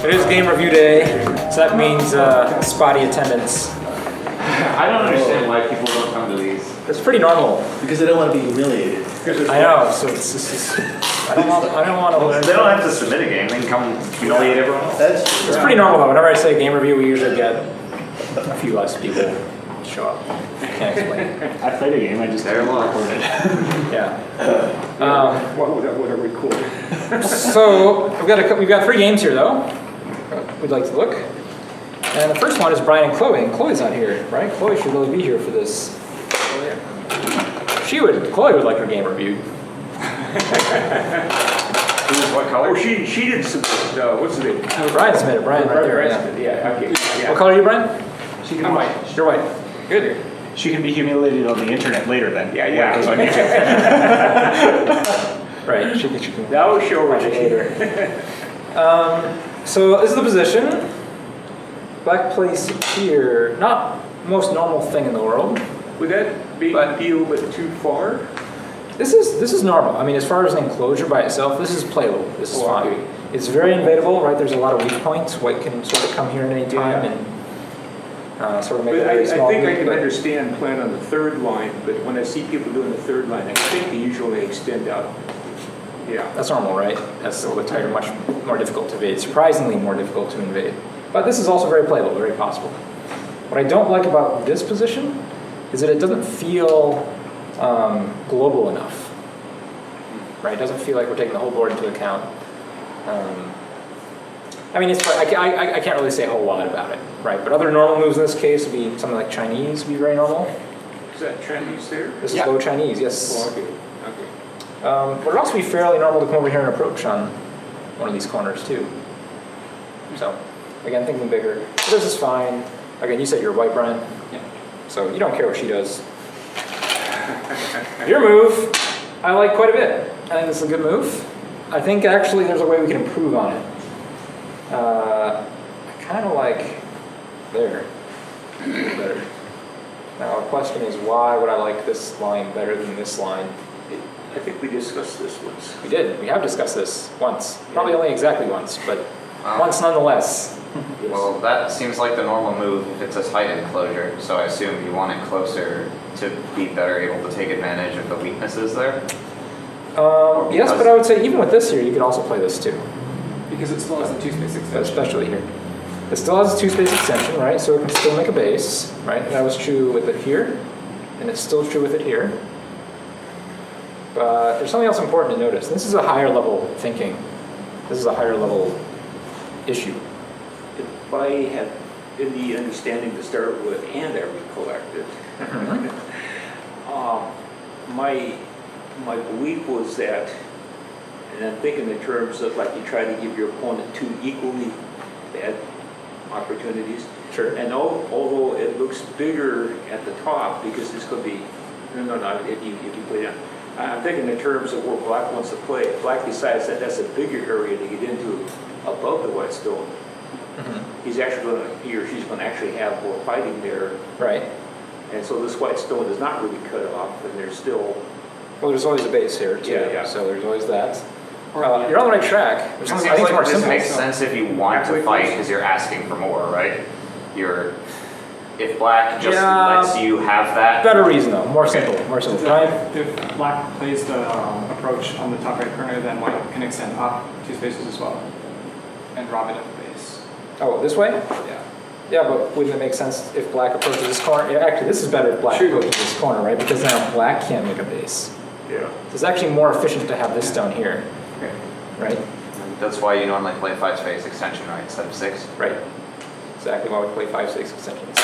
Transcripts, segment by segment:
It is game review day, so that means spotty attendance. I don't understand why people don't come to these. It's pretty normal. Because they don't want to be humiliated. I know, so it's just, I don't want to learn. They don't have to submit a game, they can come humiliate everyone else. That's true. It's pretty normal though. Whenever I say game review, we usually get a few less people show up. Can't explain. I played a game, I just They're lost. recorded. Yeah. What would I record? So we've got 3 games here though. We'd like to look. And the first one is Brian and Chloe, and Chloe's not here, right? Chloe should really be here for this. Chloe would like her game reviewed. What color? Oh, she did some, what's the name? Brian submitted, Brian right there, yeah. Yeah, okay. Yeah. What color are you, Brian? I'm white. You're white. Good. She can be humiliated on the internet later then. Yeah. When it goes on YouTube. Right, she can That will show watch it later. later. So this is the position. Black plays here. Not most normal thing in the world. Would that be a little bit too far? This is normal. I mean, as far as an enclosure by itself, this is playable. This is fine. Okay. It's very invadable, right? There's a lot of weak points. White can sort of come here at any time and sort of make But a very I small think I lead, can but- understand playing on the third line, but when I see people doing the third line, I think they usually extend out. Yeah. That's normal, right? That's a little tighter, much more difficult to invade. Surprisingly more difficult to invade. But this is also very playable, very possible. What I don't like about this position is that it doesn't feel global enough. Right? It doesn't feel like we're taking the whole board into account. I mean, I can't really say a whole lot about it, right? But other normal moves in this case would be something like Chinese would be very normal. Is that Chinese there? This is low Chinese, yes. Oh, okay. But it'd also be fairly normal to come over here and approach on one of these corners too. So, again, thinking bigger. But this is fine. Again, you said you're white, Brian. Yeah. So you don't care what she does. Your move, I like quite a bit. I think this is a good move. I think actually there's a way we can improve on it. I kind of like there. Better. Now the question is, why would I like this line better than this line? I think we discussed this once. We did. We have discussed this once. Probably only exactly once, but once nonetheless. Well, that seems like the normal move if it's a tight enclosure, so I assume you want it closer to be better able to take advantage of the weaknesses there? Yes, but I would say even with this here, you could also play this too, Because it still has a 2-space but extension. especially here. It still has a 2-space extension, right? So it can still make a base, right? That was true with it here, and it's still true with it here. But there's something else important to notice. This is a higher level thinking. This is a higher level issue. If I had any understanding to start with and I recollected, my belief was that, and I'm thinking in terms of like you try to give your opponent 2 equally bad opportunities. Sure. And although it looks bigger at the top because this could be, no, if you play down. I'm thinking in terms of where black wants to play. If black decides that that's a bigger area to get into above the white stone, he's actually going to, he or she's going to actually have more fighting there. Right. And so this white stone is not really cut off, and there's still. Well, there's always a base here too. Yeah. So there's always that. You're on the right track. There's It something seems I think like more this simple. makes sense if you want to fight because you're asking for more, right? If black just Yeah. lets you have that. Better reason though. More simple. More simple. Brian? If black plays the approach on the top right corner, then white can extend up 2 spaces as well and rob it at the base. Oh, this way? Yeah. Yeah, but wouldn't it make sense if black approaches this corner? Yeah, actually, this is better if black approaches this corner, right? Because now black can't make a base. Yeah. So it's actually more efficient to have this stone here, Okay. right? That's why you normally play 5-space extension, right, instead of 6. Right. Exactly why we play 5-6 extensions.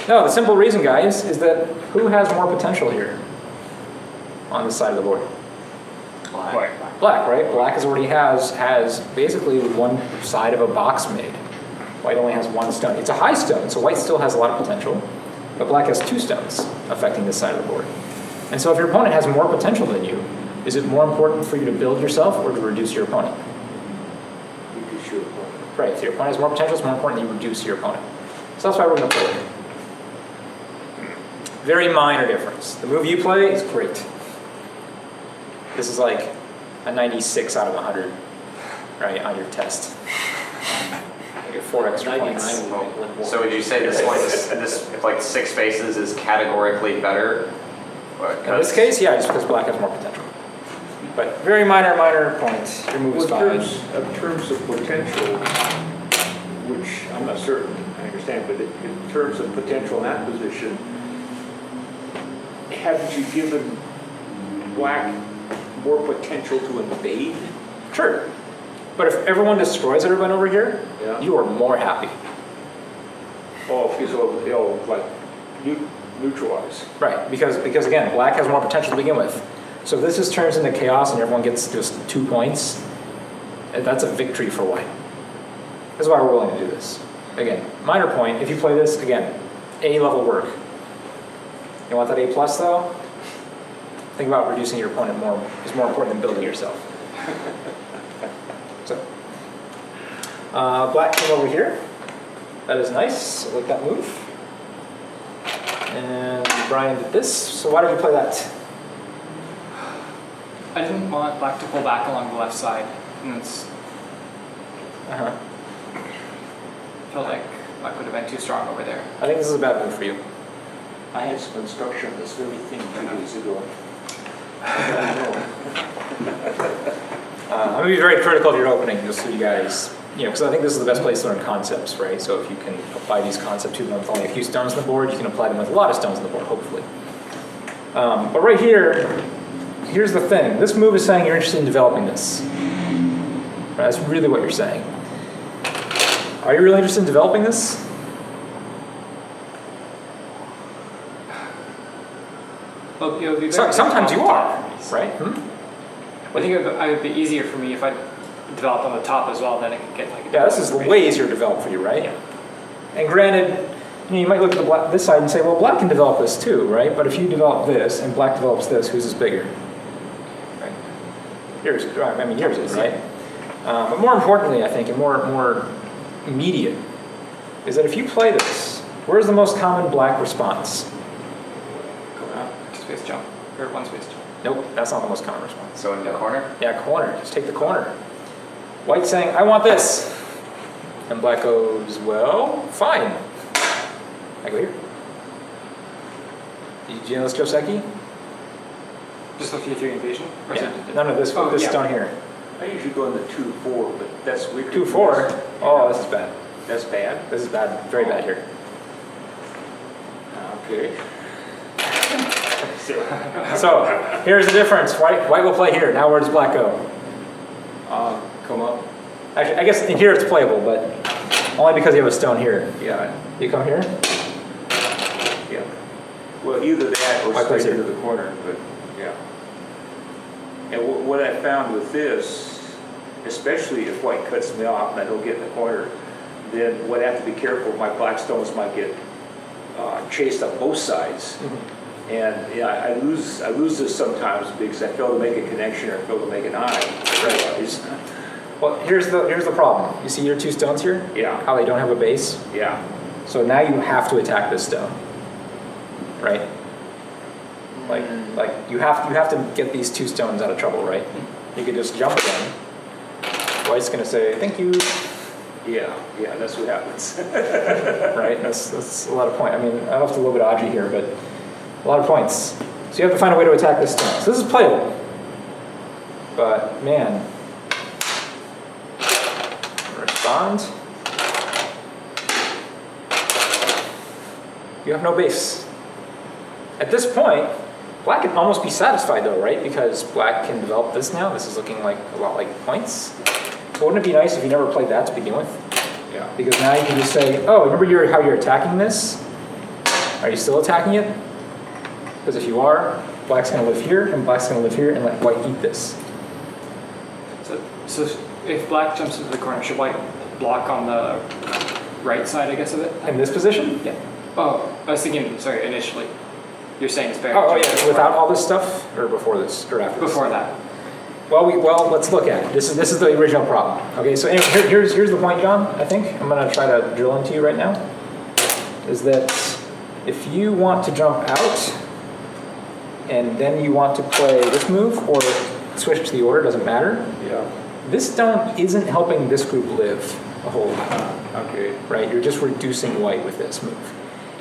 No, the simple reason, guys, is that who has more potential here on this side of the board? Black. Black, right? Black already has basically one side of a box made. White only has 1 stone. It's a high stone, so white still has a lot of potential, but black has 2 stones affecting this side of the board. And so if your opponent has more potential than you, is it more important for you to build yourself or to reduce your opponent? Reduce your opponent. Right, if your opponent has more potential, it's more important that you reduce your opponent. So that's why we're going to play it. Very minor difference. The move you play is great. This is like a 96 out of 100, right, on your test. You get 4 extra 99 points. will win more. So would you say this like 6 spaces is categorically better? In this case, yeah, just because black has more potential. But very minor point. Your move is Well, in fine. terms of potential, which I'm not certain I understand, but in terms of potential in that position, haven't you given black more potential to invade? Sure. But if everyone destroys everyone over here, Yeah. you are more happy. Oh, because they'll like neutralize. Right, because again, black has more potential to begin with. So if this just turns into chaos and everyone gets just 2 points, that's a victory for white. That's why we're willing to do this. Again, minor point, if you play this, again, A level work. You want that A plus though? Think about reducing your opponent more. It's more important than building yourself. So, black came over here. That is nice, I like that move. And Brian did this, so why did you play that? I didn't want black to pull back along the left side, and it's Uh-huh. felt like black would have been too strong over there. I think this is a bad move for you. I had some instruction on this very thing 2 days ago. I'm going to be very critical of your opening, just so you guys, because I think this is the best place to learn concepts, right? So if you can apply these concepts to them with only a few stones on the board, you can apply them with a lot of stones on the board, hopefully. But right here, here's the thing. This move is saying you're interested in developing this. Right? That's really what you're saying. Are you really interested in developing this? Well, it would be very Sometimes you difficult are, on the top. right? Hmm? I think it would be easier for me if I developed on the top as well, then I could get like a Yeah, this is way easier to develop for you, right? And granted, you might look at this side and say, well, black can develop this too, right? But if you develop this and black develops this, whose is bigger? Right? Yours, right? I mean, yours is, right? But more importantly, I think, and more immediate, is that if you play this, where's the most common black response? Come out. 2 space jump, or 1 space jump. Nope, that's not the most common response. So in the corner? Yeah, corner. Just take the corner. White's saying, I want this. And black goes, well, fine. I go here. Did you know this Joseki? Just look at 3 invasion? Or is Yeah. it- No, this Oh, this yeah. stone here. I usually go in the 2-4, but that's weird. 2-4. Oh, this is bad. That's bad? This is bad. Very bad here. Okay. So here's the difference. White will play here. Now where does black go? Come up. Actually, I guess in here it's playable, but only because you have a stone here. Yeah, You come here. yeah. Well, either that or White plays straight here. into the corner, but, yeah. And what I found with this, especially if white cuts me off and I don't get in the corner, then what I have to be careful, my black stones might get chased on both sides. And yeah, I lose this sometimes because I fail to make a connection or fail to make an eye. Otherwise, Well, here's the problem. You see your 2 stones here? yeah, How they don't have a base? yeah. So now you have to attack this stone, right? Like you have to get these 2 stones out of trouble, right? You could just jump again. White's gonna say thank you, Yeah, that's what happens. right? That's a lot of point. I mean, I left a little bit dodgy here, but a lot of points. So you have to find a way to attack this stone. So this is playable, but man, respond. You have no base. At this point, black can almost be satisfied though, right? Because black can develop this now. This is looking like a lot like points. So wouldn't it be nice if you never played that to begin with? Yeah. Because now you can just say, oh, remember how you're attacking this? Are you still attacking it? Because if you are, black's gonna live here, and black's gonna live here, and let white eat this. So if black jumps into the corner, should white block on the right side, I guess, of it? In this position? Yeah. Oh, I was thinking, sorry, initially. You're saying it's better. Oh, to jump yeah, without all this stuff, or before this, or after this? Before that. Well, let's look at it. This is the original problem. Okay, so anyway, here's the point, John. I think I'm gonna try to drill into you right now. Is that if you want to jump out, and then you want to play this move, or switch to the order, doesn't matter. Yeah. This stone isn't helping this group live a whole lot, Okay. right? You're just reducing white with this move.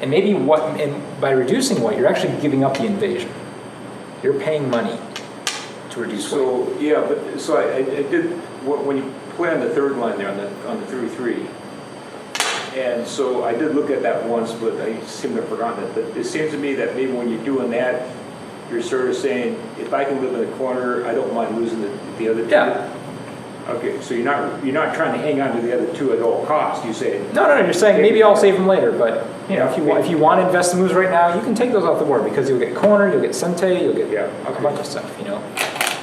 And maybe by reducing white, you're actually giving up the invasion. You're paying money to reduce white. So, yeah, but, so I did, when you play on the third line there, on the 3-3, and so I did look at that once, but I seem to have forgotten it, but it seems to me that maybe when you're doing that, you're sort of saying, if I can live in the corner, I don't mind losing the other two. Yeah. Okay, so you're not trying to hang on to the other two at all costs, you say? No, you're saying maybe I'll save them later, but you know, if you want to invest the moves right now, you can take those off the board because you'll get corner, you'll get sente, you'll get a bunch of stuff, you know.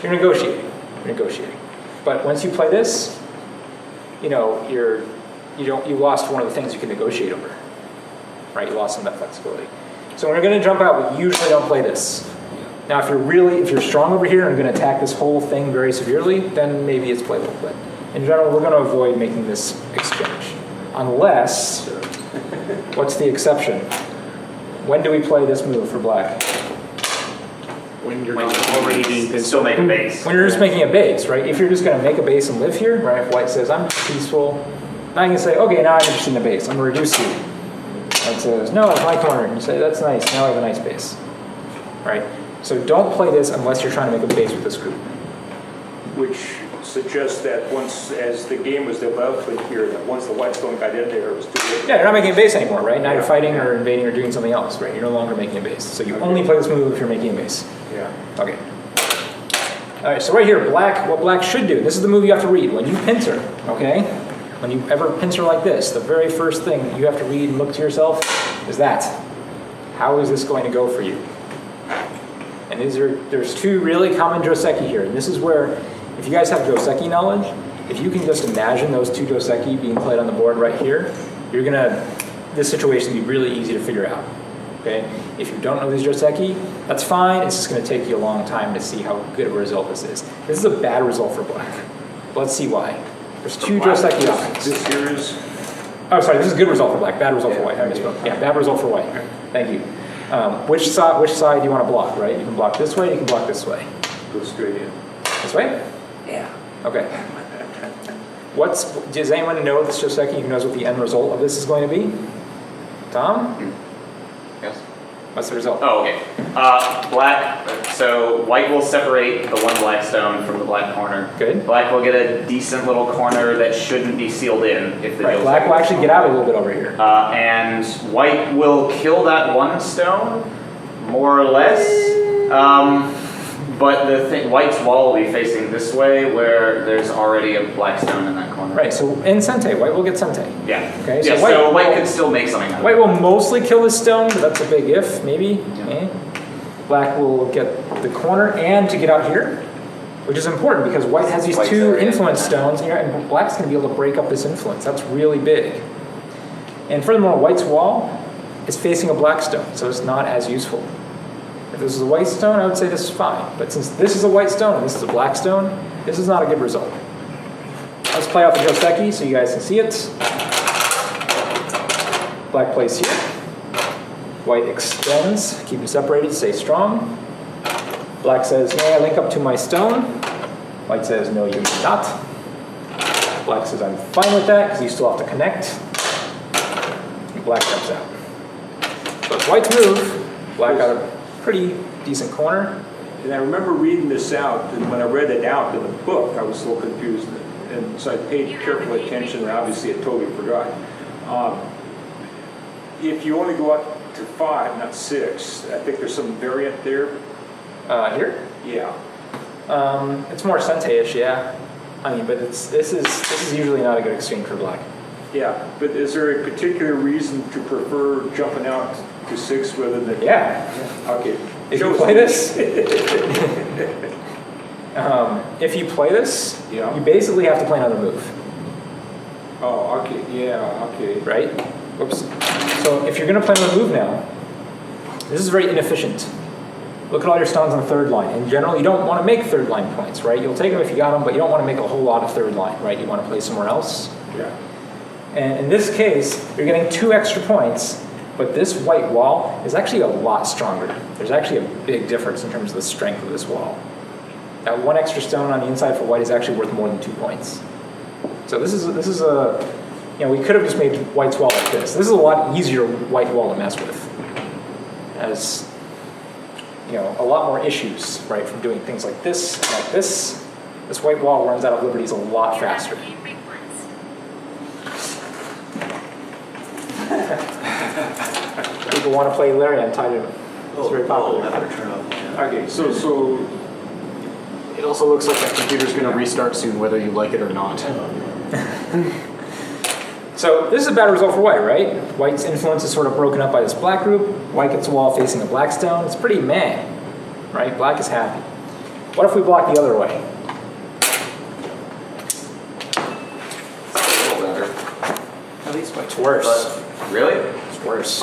You're negotiating. But once you play this, you know, you lost one of the things you can negotiate over, right? You lost some of that flexibility. So when you're going to jump out, we usually don't play this. Now, if you're strong over here and going to attack this whole thing very severely, then maybe it's playable. But in general, we're going to avoid making this exchange. Unless, what's the exception? When do we play this move for black? When you're When not already being you still make a base. When you're just making a base, right? If you're just going to make a base and live here, right? If white says, I'm peaceful, now you can say, okay, now I'm interested in the base. I'm going to reduce you. White says, no, it's my corner. And you say, that's nice. Now I have a nice base, right? So don't play this unless you're trying to make a base with this group. Which suggests that as the game was developing here, that once the white stone got in there, it was too late. Yeah, you're not making a base anymore, right? Now you're fighting or invading or doing something else, right? You're no longer making a base. So you only play this move if you're making a base. Yeah. Okay. All right, so right here, what black should do, this is the move you have to read. When you pincer, okay? When you ever pincer like this, the very first thing you have to read and look to yourself is that. How is this going to go for you? And there's two really common Joseki here. And this is where, if you guys have Joseki knowledge, if you can just imagine those two Joseki being played on the board right here, this situation will be really easy to figure out. Okay? If you don't know these Joseki, that's fine. It's just going to take you a long time to see how good of a result this is. This is a bad result for black. But let's see why. There's two Joseki options. This here is, Oh, sorry, this is a good result for black, bad result for white. I misspoke. Yeah, bad result for white. Thank you. Which side do you want to block, right? You can block this way, you can block this way. go straight in. This way? Yeah. Okay. Does anyone know this Joseki who knows what the end result of this is going to be? Tom? Yes. What's the result? Oh, okay. Black, so white will separate the one black stone from the black corner. Good. Black will get a decent little corner that shouldn't be sealed in if the Right, deal's black will actually get out a little bit over here. and white will kill that one stone, more or less. But white's wall will be facing this way, where there's already a black stone in that corner. Right, so in sente, white will get sente. Yeah. Okay, Yeah, so white could still make something out of it. White will mostly kill this stone, but that's a big if, maybe. Okay. Black will get the corner and to get out here, which is important because white has these White's two already influence in. stones, and black's going to be able to break up this influence. That's really big. And furthermore, white's wall is facing a black stone, so it's not as useful. If this is a white stone, I would say this is fine. But since this is a white stone and this is a black stone, this is not a good result. Let's play out the Joseki so you guys can see it. Black plays here. White extends, keep them separated, stay strong. Black says, may I link up to my stone? White says, no, you do not. Black says, I'm fine with that because you still have to connect. And black jumps out. So it's white's move. Black got a pretty decent corner. And I remember reading this out, and when I read it out in the book, I was so confused. And so I paid careful attention, and obviously I totally forgot. If you only go up to 5, not 6, I think there's some variant there. Here? Yeah. It's more sente-ish, yeah. I mean, but this is usually not a good exchange for black. Yeah, but is there a particular reason to prefer jumping out to 6 rather than... Yeah. Okay. If you play this, if you play this, Yeah. you basically have to play another move, Oh, okay, yeah, okay. right? Whoops. So if you're going to play another move now, this is very inefficient. Look at all your stones on the third line. In general, you don't want to make third line points, right? You'll take them if you got them, but you don't want to make a whole lot of third line, right? You want to play somewhere else. Yeah. And in this case, you're getting 2 extra points, but this white wall is actually a lot stronger. There's actually a big difference in terms of the strength of this wall. That one extra stone on the inside for white is actually worth more than 2 points. So this is a, we could have just made white's wall like this. This is a lot easier white wall to mess with. As, a lot more issues, right, from doing things like this and like this. This white wall runs out of liberties a lot faster. People want to play Larry untied him. It's very popular. Okay, so It also looks like that computer's going to restart soon, whether you like it or not. So this is a bad result for white, right? White's influence is sort of broken up by this black group. White gets a wall facing a black stone. It's pretty meh, right? Black is happy. What if we block the other way? It's a little better. At least white. It's worse. But, really? It's worse.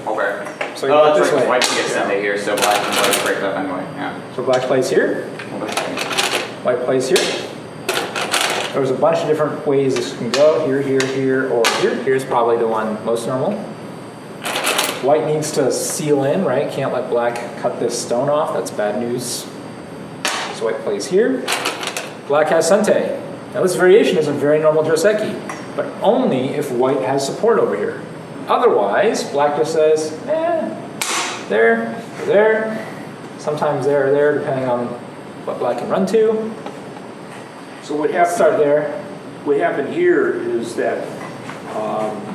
Okay. So you Oh, put that's this right, 'cause way. white can get sente here, so black can let us break it up anyway. Yeah. So black plays here. White plays here. There's a bunch of different ways this can go. Here, here, here, or here. Here's probably the one most normal. White needs to seal in, right? Can't let black cut this stone off. That's bad news. So white plays here. Black has sente. Now this variation is a very normal Joseki, but only if white has support over here. Otherwise, black just says, there, there, sometimes there or there, depending on what black can run to. So what happened? Start there. What happened here is that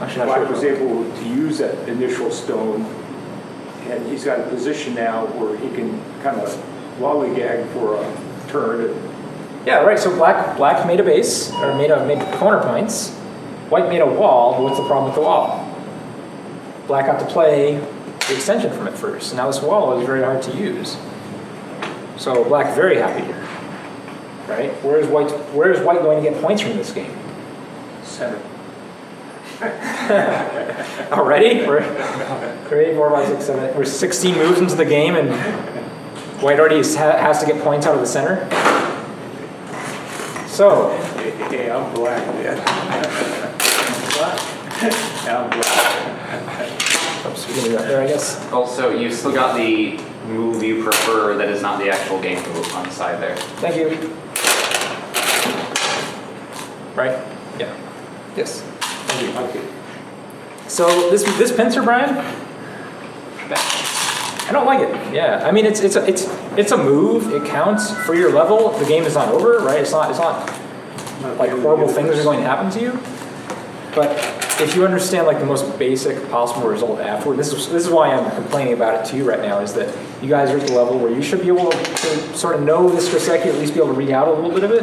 Actually, not Black sure. was able to use that initial stone, and he's got a position now where he can kind of lollygag for a turn. Yeah, right. So black made a base, or made corner points. White made a wall, but what's the problem with the wall? Black got to play the extension from it first. Now this wall is very hard to use. So black very happy here. Right? Where is white going to get points from this game? Center. Already? We're 3, 4, 5, 6, 7. We're 16 moves into the game, and white already has to get points out of the center. So, Hey, I'm black, man. I'm black. oops, we can do that there, I guess. Also, you still got the move you prefer that is not the actual game move on the side there. Thank you. Right? Yeah. Yes. Thank you. Okay. So this Pincer, Brian, I don't like it. Yeah, I mean it's a move. It counts for your level. The game is not over, right? It's not like horrible things are going to happen to you. But if you understand like the most basic possible result afterward, this is why I'm complaining about it to you right now. Is that you guys are at the level where you should be able to sort of know this Joseki, at least be able to read out a little bit of it,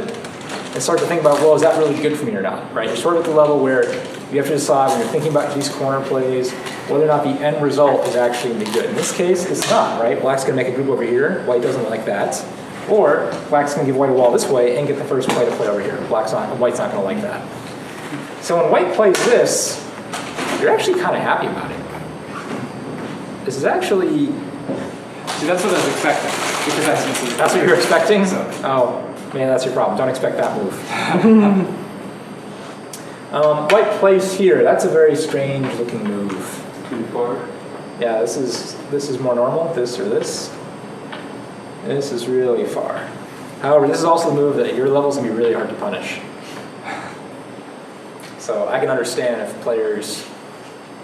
and start to think about, well, is that really good for me or not? Right? You're sort of at the level where you have to decide when you're thinking about these corner plays whether or not the end result is actually going to be good. In this case, it's not, right? Black's going to make a group over here. White doesn't like that. Or black's going to give white a wall this way and get the first play to play over here. White's not going to like that. So when white plays this, you're actually kind of happy about it. This is actually... See, that's what I was expecting. Because That's what you're expecting? So. Oh, man, that's your problem. Don't expect that move. White plays here. That's a very strange looking move. Too far. Yeah, this is more normal. This or this. This is really far. However, this is also the move that at your level is going to be really hard to punish. So I can understand if players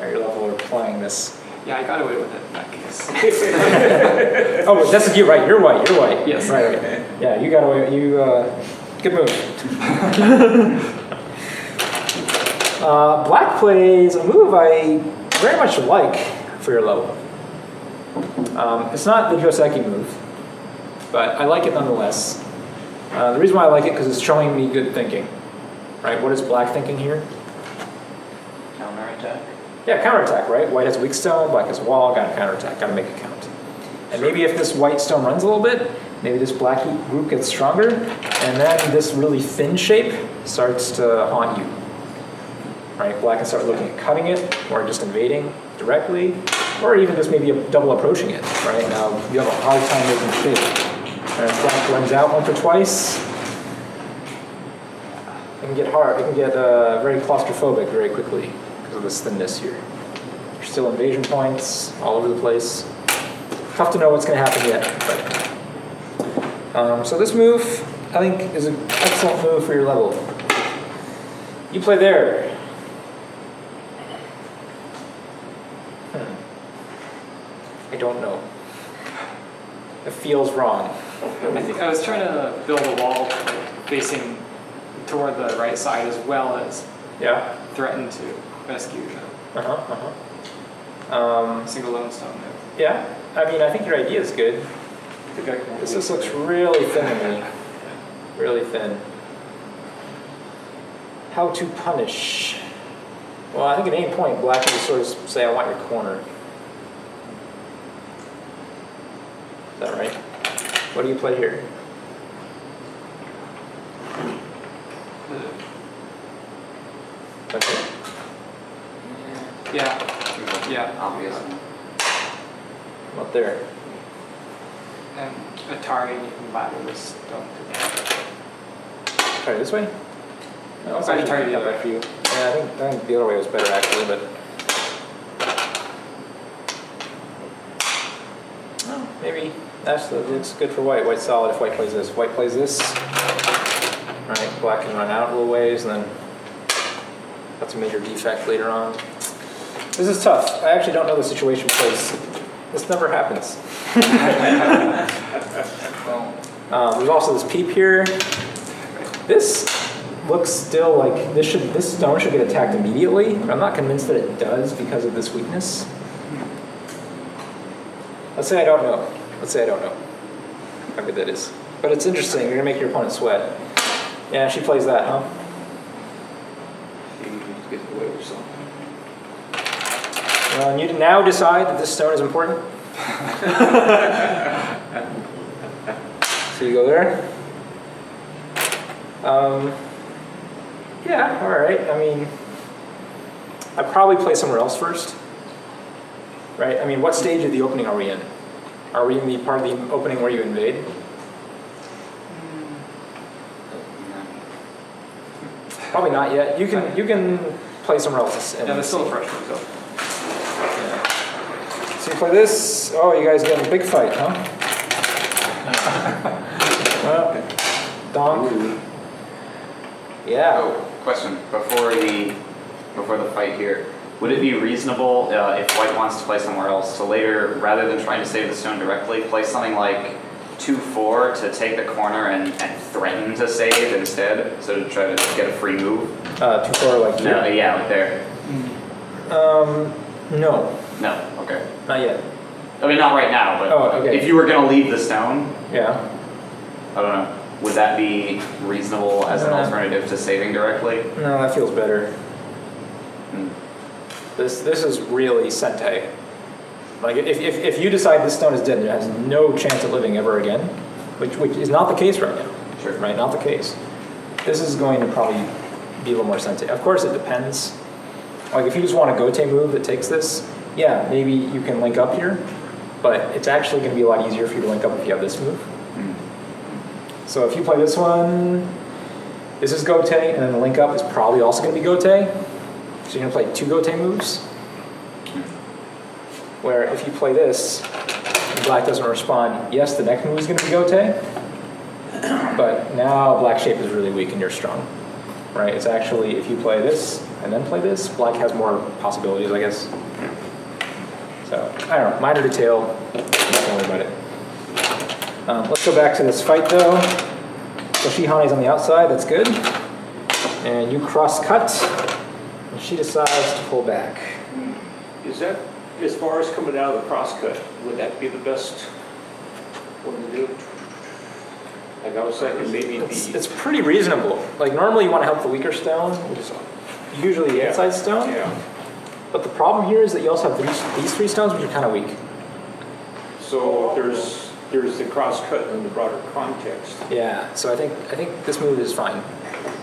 at your level are playing this. Yeah, I got away with it in that case. Oh, that's you, right? You're white. You're white. Yes. Right. Yeah, you got away. Good move. Black plays a move I very much like for your level. It's not the Joseki move, but I like it nonetheless. The reason why I like it because it's showing me good thinking. Right? What is black thinking here? Counterattack. Yeah, counterattack, right? White has a weak stone, black has a wall, got to counterattack, got to make it count. And maybe if this white stone runs a little bit, maybe this black group gets stronger, and then this really thin shape starts to haunt you. Right? Black can start looking at cutting it, or just invading directly, or even just maybe double approaching it. Right? Now you have a hard time making shape. And if black runs out once or twice, it can get hard. It can get very claustrophobic very quickly because of this thinness here. There's still invasion points all over the place. Tough to know what's going to happen yet. But So this move, I think, is an excellent move for your level. You play there. I don't know. It feels wrong. I think I was trying to build a wall facing toward the right side as well as Yeah. threaten to rescue Uh huh. Uh huh. the single lone stone move. Yeah. I mean, I think your idea is good. I think I can. This just looks really thin to me. Really thin. How to punish? Well, I think at any point, black can just sort of say, "I want your corner." Is that right? What do you play here? Okay. Yeah. Yeah. Obvious. Up there. And a target you can ladder this stone to. Try this way. No, I can target the other way for you. Yeah, I think the other way was better actually, but oh, maybe it's good for white. White's solid if white plays this. White plays this. All right, black can run out a little ways, and then that's a major defect later on. This is tough. I actually don't know the situation because this never happens. There's also this peep here. This looks still like this stone should get attacked immediately, but I'm not convinced that it does because of this weakness. Let's say I don't know. Let's say I don't know how good that is. But it's interesting. You're gonna make your opponent sweat. Yeah, she plays that, huh? She gets away with something. And you now decide that this stone is important. So you go there. Yeah, all right. I mean, I'd probably play somewhere else first. Right? I mean, what stage of the opening are we in? Are we in the part of the opening where you invade? Probably not yet. You can play somewhere else. Yeah, there's still a fresh move though. Yeah. So you play this. Oh, you guys getting a big fight, huh? Well, donk. Yeah. Oh, question before the fight here. Would it be reasonable if white wants to play somewhere else to later, rather than trying to save the stone directly, play something like 2-4 to take the corner and threaten to save instead, so to try to get a free move? 2-4 like No, here? yeah, like there. No, No, okay. not yet. I mean, not right now, but Oh, okay. if you were going to leave the stone, Yeah. I don't know, would that be reasonable as an alternative to saving directly? No, that feels better. Hmm. This is really sente. Like if you decide this stone is dead and it has no chance of living ever again, which is not the case right now. Sure. Right, not the case. This is going to probably be a little more sente. Of course, it depends. Like if you just want a gote move that takes this, yeah, maybe you can link up here, but it's actually going to be a lot easier for you to link up if you have this move. So if you play this one, this is gote, and then the link up is probably also going to be gote. So you're going to play 2 gote moves. Where if you play this, and black doesn't respond, yes, the next move is going to be gote, but now black shape is really weak and you're strong. Right? It's actually, if you play this and then play this, black has more possibilities, I guess. So, I don't know, minor detail, not worry about it. Let's go back to this fight though. So Shihane's on the outside, that's good. And you cross cut, and she decides to pull back. Is that, as far as coming out of the crosscut, would that be the best one to do? Like I was thinking, maybe It's pretty reasonable. Like normally you want to help the weaker stone, which is usually the inside stone. Yeah. But the problem here is that you also have these 3 stones, which are kind of weak. So there's the crosscut in the broader context. Yeah. So I think this move is fine.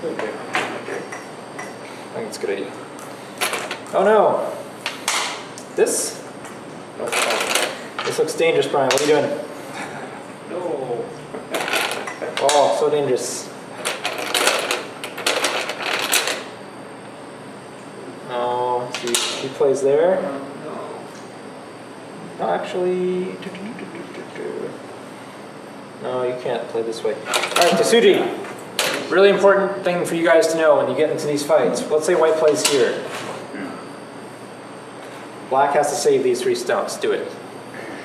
Okay. I think it's a good idea. Oh no! This looks dangerous, Brian. What are you doing? No. Oh, so dangerous. Oh, see, he plays there. No. No, actually. No, you can't play this way. All right, Tsuji. Really important thing for you guys to know when you get into these fights. Let's say white plays here. Black has to save these 3 stones. Do it.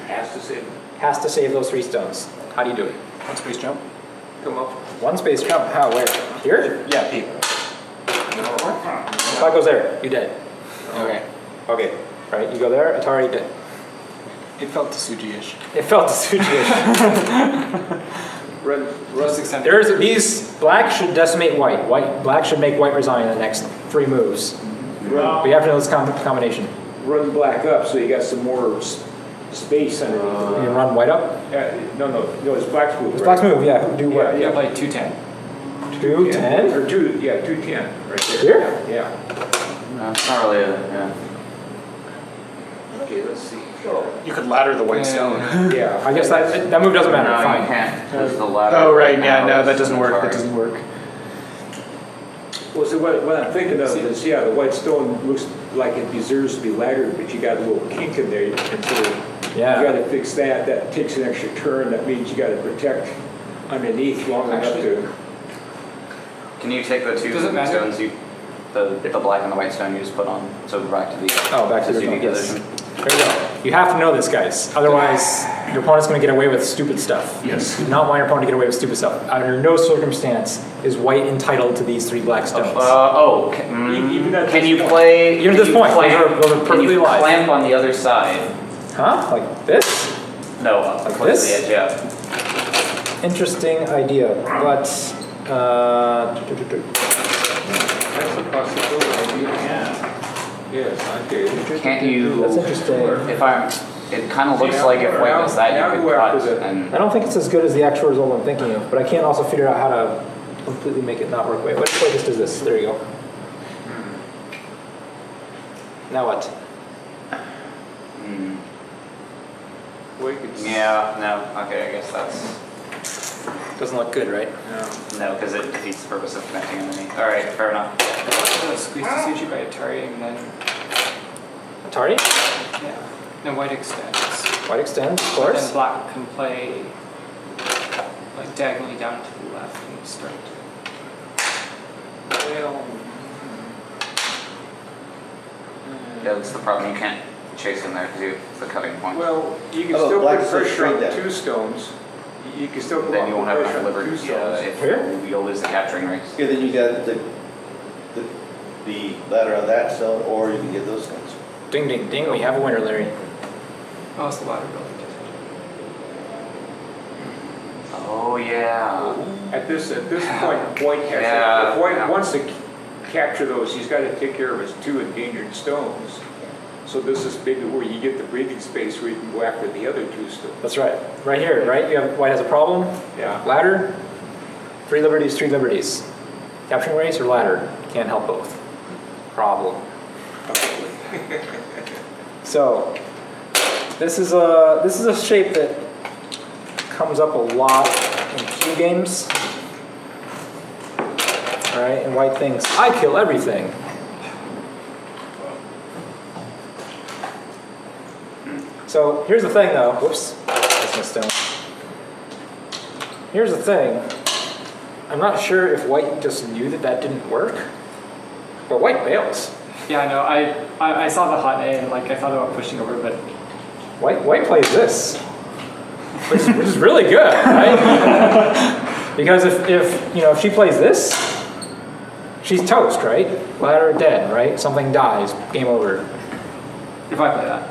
Has to say, Has to save those 3 stones. How do you do it? One space jump. come up. 1 space jump. How? Where? Here? Yeah, P. Black goes there. You dead. Okay. Okay. Right. You go there. Atari dead. It felt Tsuji-ish. It felt Tsuji-ish. Run, Just extend. There's these. Black should decimate white. Black should make white resign in the next 3 moves. run, We have to know this combination. run black up so you got some more space underneath. You run white up. No, it's black's move. It's right? Black's move. Yeah. Do what? You have like 210. 210. Or 210 right there. Here? Yeah. No, it's not really yeah. Okay, let's see. You could ladder the white Yeah. stone. Yeah. I guess that move doesn't matter. No, Fine. you can't, because the ladder. Oh, right, now yeah, no, is that doesn't work, that Atari. doesn't work. Well, so what I'm thinking of is, yeah, the white stone looks like it deserves to be laddered, but you got a little kink in there, and so you Yeah. gotta fix that. That takes an extra turn. That means you gotta protect underneath long enough Actually- to. Can you take the 2 Does it matter? stones, the black and the white stone you just put on, so back to the... Oh, back to the Suzuki yes. position? There you go. You have to know this, guys. Otherwise, your opponent's going to get away with stupid stuff. Yes. You do not want your opponent to get away with stupid stuff. Under no circumstance is white entitled to these 3 black stones. Even at Can this you point. play... Even at can this you point, clamp- those are perfectly Can you live. clamp on the other side? Huh? Like this? No, Like close to this? the edge, yeah. Interesting idea, but That's a possibility. Yeah. Yes, okay. Can't you... that's interesting. If I'm... It kind of looks like if white does that, Now you go could cut after the- and... I don't think it's as good as the actual result I'm thinking of, but I can't also figure out how to completely make it not work. Wait, let's play just as this. There you go. Now what? Hmm. Well, you could s- Yeah, no, okay, I guess that's... Doesn't look good, right? No. No, because it defeats the purpose of connecting underneath. Alright, fair enough. Squeeze the Suji by Atari and then, Atari? yeah. Then white extends. White extends, of Then course. black can play like diagonally down to the left and start. Well, Yeah, that's the problem. You can't chase in there because it's the cutting point. well, you can Oh, still black put says pressure on straight down. 2 stones. You can still go Then up you with won't have pressure enough on liberty 2 stones. if Here? you'll lose the capturing race. Yeah, then you got the ladder on that stone, or you can get those stones. Ding, ding, ding. We have a winner, Larry. Oh, it's the ladder building. Oh, yeah. At this point, white has Yeah, if white yeah. wants to capture those, he's got to take care of his 2 endangered stones. So this is maybe where you get the breathing space where you can go after the other 2 stones. That's right. Right here, right? You have white has a problem. Yeah. Ladder. 3 liberties, 3 liberties. Capturing race or ladder? Can't help both. Problem. So this is a shape that comes up a lot in Q games. All right, and white thinks I kill everything. So here's the thing, though. Whoops, that's my stone. Here's the thing. I'm not sure if white just knew that that didn't work, but white bails. Yeah, I know. I saw the hot A and like I thought about pushing over, but White plays this, which is really good, right? Because if she plays this, she's toast, right? Ladder dead, right? Something dies, game over. if I play that,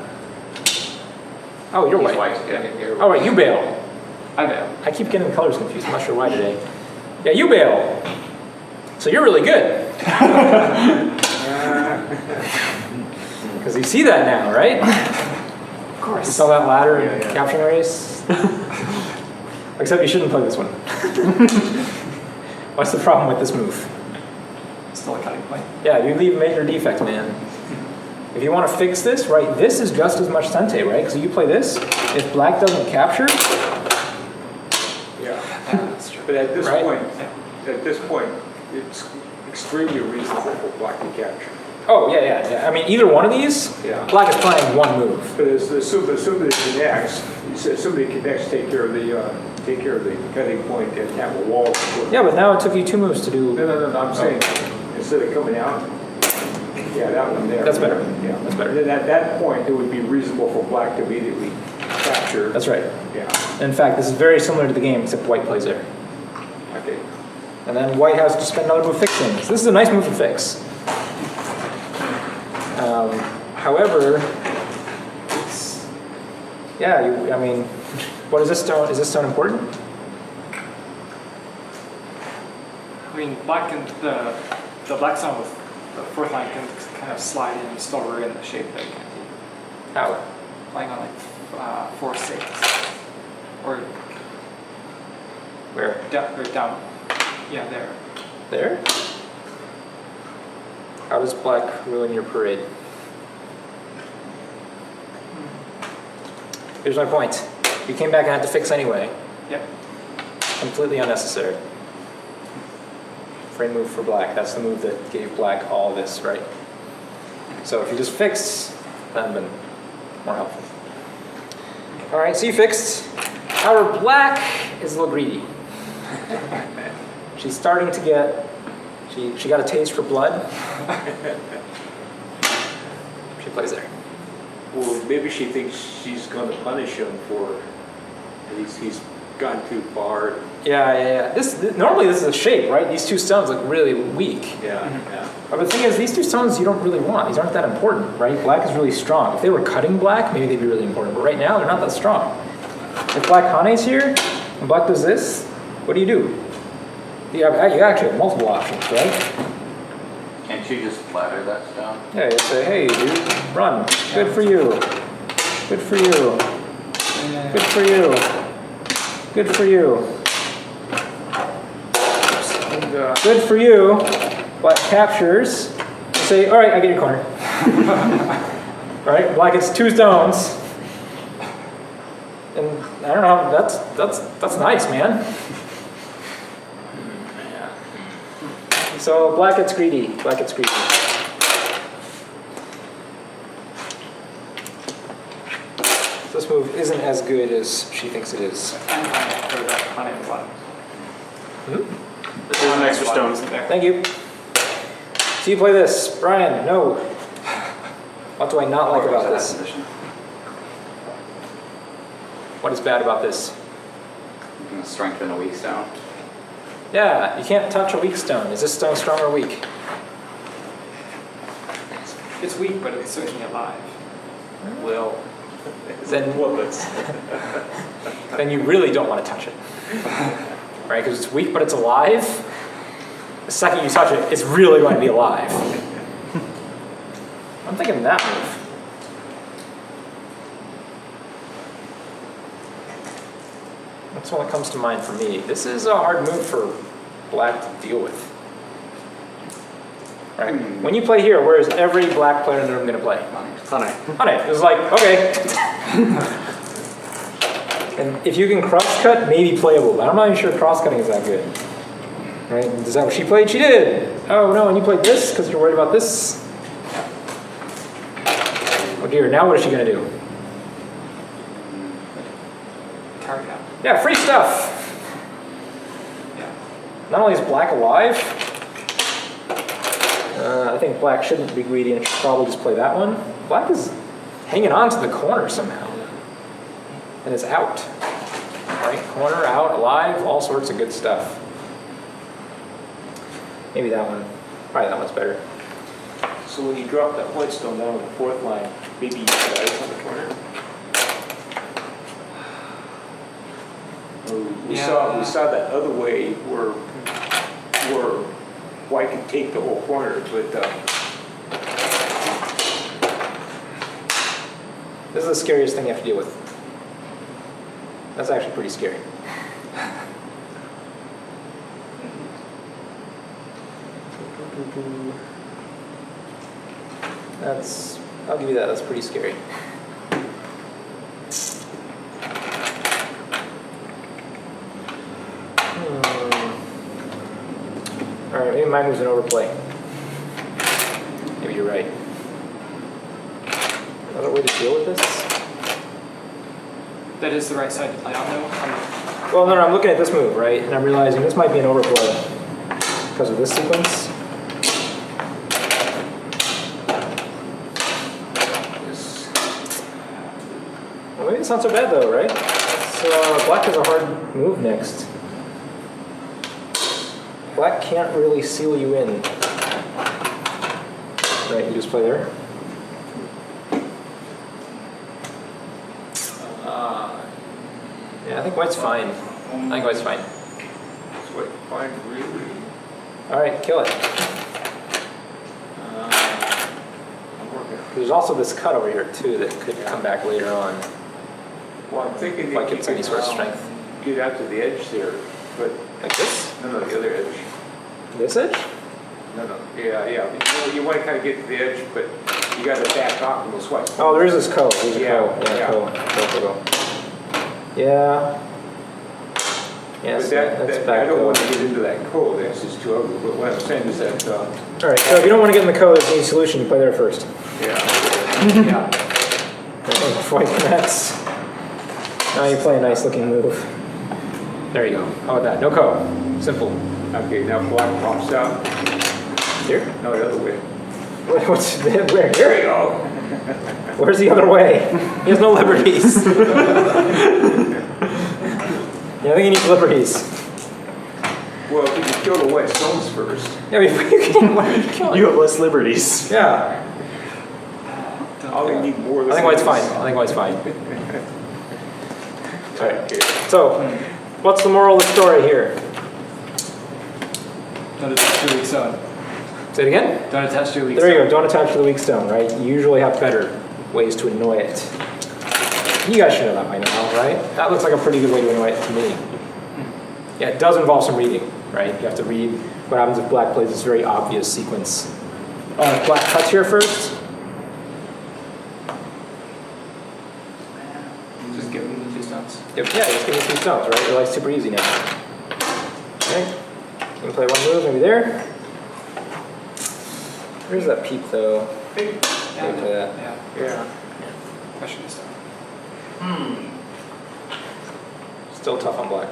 Oh, you're He's white. white, yeah. Oh, right, you bail. I bail. I keep getting the colors confused. I'm not sure why today. Yeah, you bail. So you're really good. Because you see that now, right? Of You course. saw that ladder and capturing race. Except you shouldn't play this one. What's the problem with this move? Still a cutting point. Yeah, you leave major defect, man. If you want to fix this, right, this is just as much sente, right? Because you play this, if black doesn't capture, Yeah. Yeah, that's true. But at this Right. point, it's extremely reasonable for black to capture. Oh, yeah. I mean, either one of these, Yeah. black is playing one move. But as somebody connects, you said somebody connects, take care of the cutting point and have a wall. Yeah, but now it took you 2 moves to do. No, I'm saying, instead of coming out, yeah, that one there. That's better. Yeah. That's better. Then at that point, it would be reasonable for black to immediately capture. That's right. Yeah, In fact, this is very similar to the game, except white plays there. okay. And then white has to spend another move fixing. So this is a nice move to fix. However, it's, yeah, I mean, what is this stone? Is this stone important? I mean, black can, the black stone with the fourth line can kind of slide in and still ruin the shape that it can do. How? Playing on like 4/6. Or Where? down. Yeah, there. There? How does black ruin your parade? Here's my point. You came back and had to fix anyway. Yep. Completely unnecessary. Frame move for black. That's the move that gave black all this, right? So if you just fixed, that would have been more helpful. All right, so you fixed. However, black is a little greedy. She's starting to get, she got a taste for blood. She plays there. Well, maybe she thinks she's going to punish him for he's gone too far. Yeah. Normally this is a shape, right? These 2 stones look really weak. Yeah. But the thing is, these 2 stones you don't really want. These aren't that important, right? Black is really strong. If they were cutting black, maybe they'd be really important. But right now, they're not that strong. If black Hane's here, and black does this, what do? You actually have multiple options, right? Can't you just flatter that stone? Yeah, you say, hey, dude, run. Good for you. Good for you. Good for you. Good for you. And, Good for you. Black captures. You say, all right, I get your corner. All right, black gets 2 stones. And I don't know, that's nice, man. So black gets greedy. Black gets greedy. This move isn't as good as she thinks it is. And for that honey and blood. There's an extra stone. Isn't there? Thank you. So you play this. Brian, no. What do I not like about this? What is bad about this? You can strengthen a weak stone. Yeah, you can't touch a weak stone. Is this stone strong or weak? It's weak, but it's certainly alive. well, Then, let's. then you really don't want to touch it. Right? Because it's weak, but it's alive. The second you touch it, it's really going to be alive. I'm thinking that move. That's the one that comes to mind for me. This is a hard move for black to deal with. Right? When you play here, where is every black player in the room going to play? Honey. Honey. It's like, okay. And if you can cross-cut, maybe playable, but I'm not even sure cross-cutting is that good. Right? Is that what she played? She did! Oh no, and you played this because you're worried about this? Oh dear, now what is she going to do? Carry out. Yeah, free stuff! Yeah. Not only is black alive, I think black shouldn't be greedy and should probably just play that one. Black is hanging on to the corner somehow. And it's out. Right? Corner, out, alive, all sorts of good stuff. Maybe that one. Probably that one's better. So when you drop that white stone down on the 4th line, maybe you put ice on the corner. We saw that other way where white can take the whole corner, but This is the scariest thing you have to deal with. That's actually pretty scary. I'll give you that, that's pretty scary. Alright, maybe mine was an overplay. Maybe you're right. Another way to deal with this? That is the right side to play on though. Well, no, I'm looking at this move, right? And I'm realizing this might be an overplay because of this sequence. Well, maybe it's not so bad though, right? Black has a hard move next. Black can't really seal you in. Right, you just play there. Yeah, I think white's fine. I think white's fine. It's what fine, really. All right, kill it. I'm working. There's also this cut over here too that could come back later on. Well, I'm thinking If I that get you any sort of can strength. get out to the edge there, but Like this? no, the other edge. This edge? No. Yeah. You want to kind of get to the edge, but you got to back off from those whites. Oh, there is this co. There's a co. Yeah. Yeah, co. Yeah. Yeah, But so that, that's I back don't co. want to get into that code, that's just too ugly. But what I'm saying is that, All right, so if you don't want to get in the co, there's any solution. You play there first. yeah. Before you connects. Now you play a nice looking move. There you go. How about that? No co. Simple. Okay, now black pops out. Here? No, the other way. What's where? There Here? you go. Where's the other way? He has no liberties. Yeah, I think he needs liberties. Well, if you can kill the white stones first. Yeah, before you can, why are you killing? You have less liberties. Yeah. I'll need more. I think white's fine. I think white's fine. Okay. So, what's the moral of the story here? Don't attach to a weak stone. Say it again? Don't attach to a weak There you stone. go. Don't attach to the weak stone, right? You usually have better ways to annoy it. You guys should know that by now, right? That looks like a pretty good way to annoy it to me. Yeah, it does involve some reading, right? You have to read what happens if black plays this very obvious sequence. If black cuts here first. Just give them the 2 stones. Yeah, just give me 2 stones, right? Your life's super easy now. Okay. You can play one move, maybe there. Where's that peep, though? Yeah, Play that. Yeah. Question stone. Still tough on black.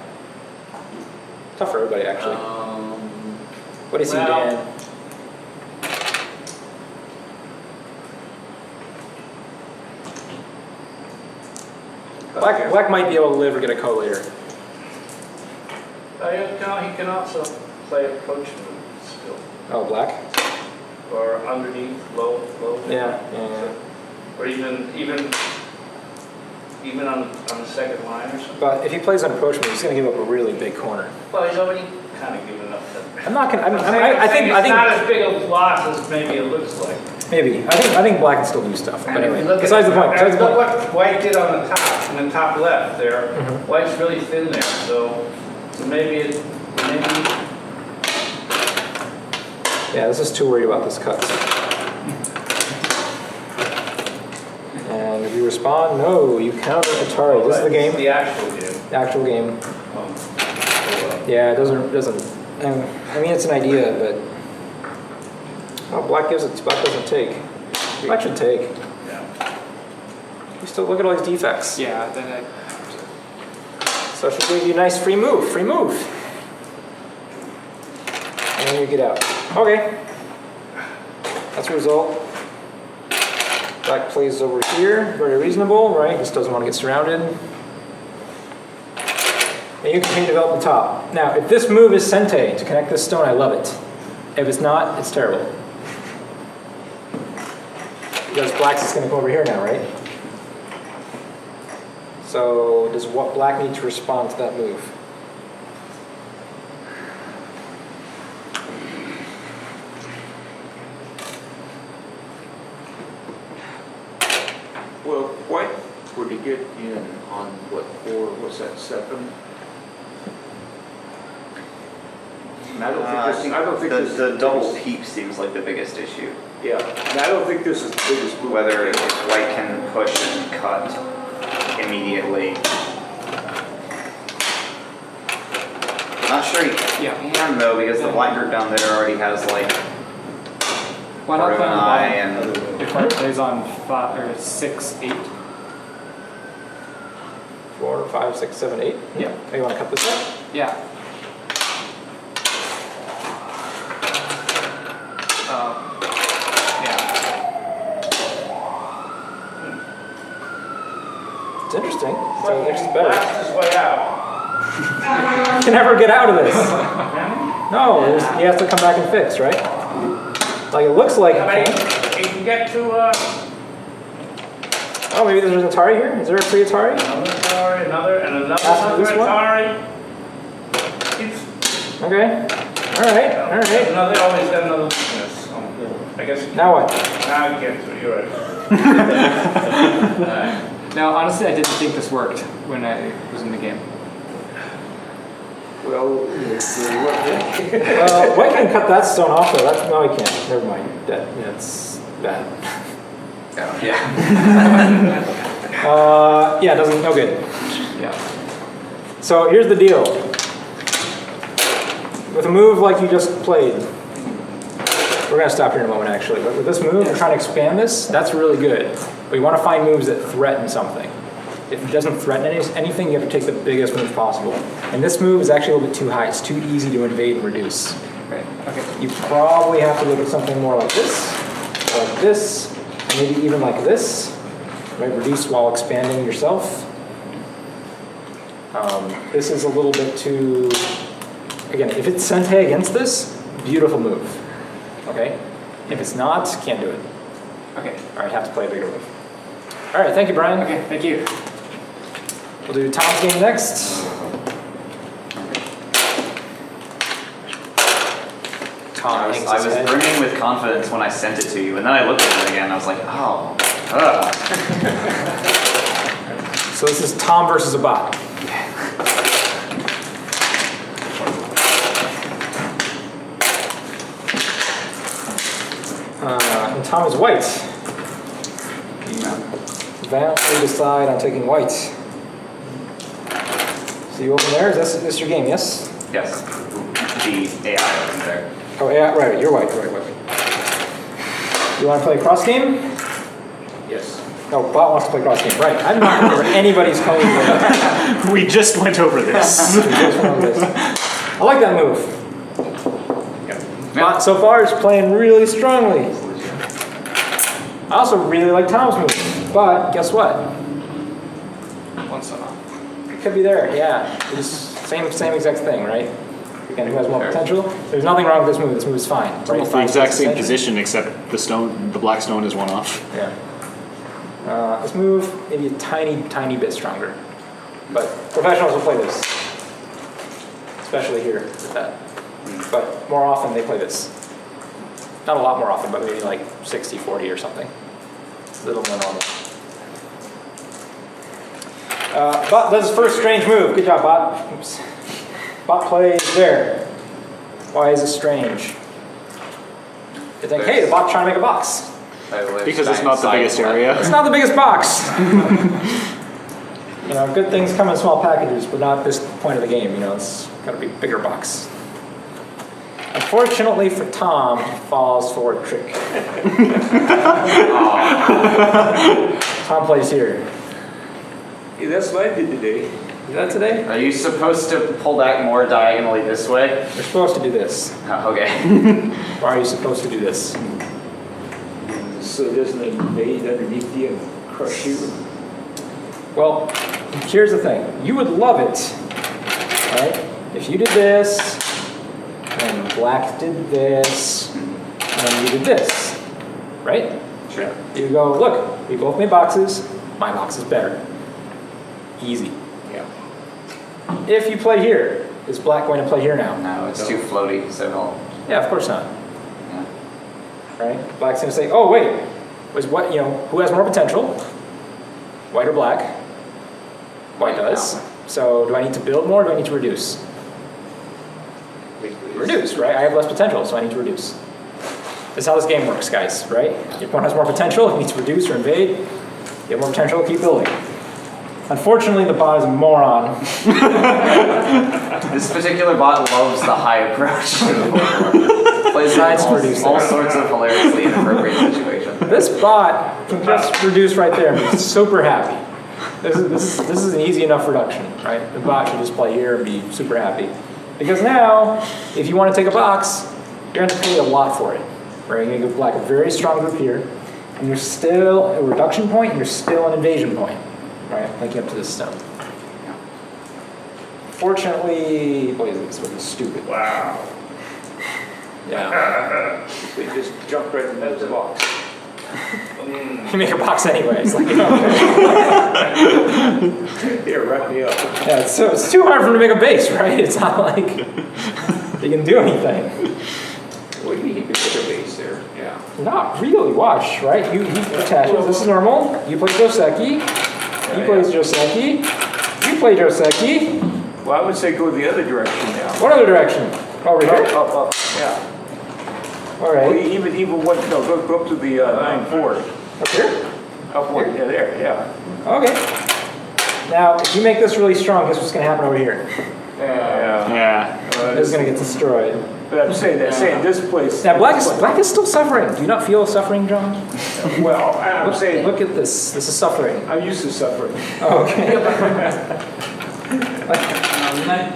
Tough for everybody, actually. What do you see, well- Dan? Black might be able to live or get a co later. He can also play approach move still, Oh, black? or underneath, low. Yeah. Or even on the second line or something. But if he plays an approach move, he's going to give up a really big corner. Well, he's already kind of given up that. I'm not going to. I think I it's not think as big a loss as maybe it looks like. maybe. I think black can still do stuff. But anyway, Look besides the point. Besides the Look point. what white did on the top, in the top left there. Mhm. White's really thin there, so maybe. Yeah, this is too worried about this cut. And if you respond, no, you counter Atari. This is the game. The actual game. The actual game. Oh. Yeah, it doesn't. I mean, it's an idea, but oh, black gives it. Black doesn't take. Black should take. Yeah. You still look at all these defects. Yeah, then So it should give you a nice free move. Free move. And then you get out. Okay. That's the result. Black plays over here. Very reasonable, right? Just doesn't want to get surrounded. And you continue to develop the top. Now, if this move is sente to connect this stone, I love it. If it's not, it's terrible. Because black's just going to go over here now, right? So does what black need to respond to that move? Well, white were to get in on what's that, 7? And I don't think this. the double peep seems like the biggest issue. Yeah, and I don't think this is the biggest move. Whether if white can push and cut immediately. Not sure he can though, because the black group down there already has like Why not play on the I bottom? and If it plays on 5 or 6, 8. 4, 5, 6, 7, 8. Yeah. Oh, you want to cut this up? Yeah. Yeah. It's interesting. So next is better. Blast his way out. You can never get out of this. No, he has to come back and fix, right? Like it looks like I mean, he can. he can get to, Oh, maybe there's an Atari here? Is there a free Atari? another Atari, another After this one? Atari. He's, Okay. Alright, alright. another, always got another business. So, I guess. Now what? Now I get to it, you're right. Now, honestly, I didn't think this worked when I was in the game. Well, Well, White can cut that stone off though. No, he can't. Never mind. That's bad. yeah. Yeah, doesn't, no good. Yeah. So here's the deal. With a move like you just played, we're going to stop here in a moment actually, but with this move, we're trying to expand this, that's really good. But you want to find moves that threaten something. If it doesn't threaten anything, you have to take the biggest move possible. And this move is actually a little bit too high. It's too easy to invade and reduce. Right. Okay. You probably have to look at something more like this, maybe even like this. Right? Reduce while expanding yourself. This is a little bit too, again, if it's sente against this, beautiful move. Okay? If it's not, can't do it. Okay. All right, have to play a bigger move. All right, thank you, Brian. Okay, thank you. We'll do Tom's game next. Tom I hangs was his head. brimming with confidence when I sent it to you, and then I looked at it again, and I was like, oh, So this is Tom versus a bot. And Tom is white. You valiantly decide on taking white. So you open there. Is this your game? Yes. Yes, the AI over there. Oh yeah, right. You're white. Right. You want to play cross game? yes. No, bot wants to play cross game. Right. I'm not remember anybody's code. We just went over this. I like that move. Bot so far is playing really strongly. I also really like Tom's move, but guess what? One stone off. It could be there. Yeah, it's same exact thing, right? Again, who has more potential? There's nothing wrong with this move. This move is fine, right? Almost the exact same position, except the black stone is one off. Yeah. This move maybe a tiny bit stronger, but professionals will play this, especially here with that. But more often they play this. Not a lot more often, but maybe like 60-40 or something. It's a little more normal. Bot does his first strange move. Good job, Bot. Oops. Bot plays there. Why is this strange? You think, hey, the bot's trying to make a box. Because it's not the biggest area. It's not the biggest box. You know, good things come in small packages, but not at this point of the game. You know, it's got to be a bigger box. Unfortunately for Tom, he falls for a trick. Tom plays here. Hey, that's what I did today. Is that today? Are you supposed to pull back more diagonally this way? You're supposed to do this. Oh, okay. Why are you supposed to do this? So it doesn't invade underneath you and crush you. Well, here's the thing. You would love it, right? If you did this, and black did this, and then you did this, right? Sure. You go, look, we both made boxes. My box is better. Easy. Yeah. If you play here, is black going to play here now? No, it's too floaty, so no. Yeah, of course not. Yeah. Right? Black's going to say, oh, wait, was what, you know, who has more potential? White or black? White does. So do I need to build more or do I need to reduce? Reduce, right? I have less potential, so I need to reduce. That's how this game works, guys, right? Your opponent has more potential, he needs to reduce or invade. You have more potential, keep building. Unfortunately, the bot is a moron. This particular bot loves the high approach. plays in Sides all produce all that. sorts of hilariously inappropriate situations. This bot can just reduce right there and be super happy. This is an easy enough reduction, right? The bot should just play here and be super happy. Because now, if you want to take a box, you're going to pay a lot for it. Right? You're going to give black a very strong group here, and you're still a reduction point, and you're still an invasion point, right? Linking up to this stone. Fortunately, boy, this was stupid. Wow. Yeah. They just jumped right in the middle of the box. You make a box anyway. It's like, Here, wrap me up. yeah, it's too hard for them to make a base, right? It's not like they can do anything. Well, he could put a base there, yeah. Not really. Watch, right? He attaches. This is normal. You play Joseki. He plays Joseki. You play Joseki. Well, I would say go the other direction now. What other direction? Over here? Up, yeah. All Well, right. even one, no, go up to the 9-4. Up here? Upward, yeah, there, yeah. Okay. Now, if you make this really strong, guess what's going to happen over here? Yeah. This is going to get destroyed. But I'm saying this place. Now, black is still suffering. Do you not feel suffering, John? Well, I'm saying, Look at this. This is suffering. I'm used to suffering. Oh, okay.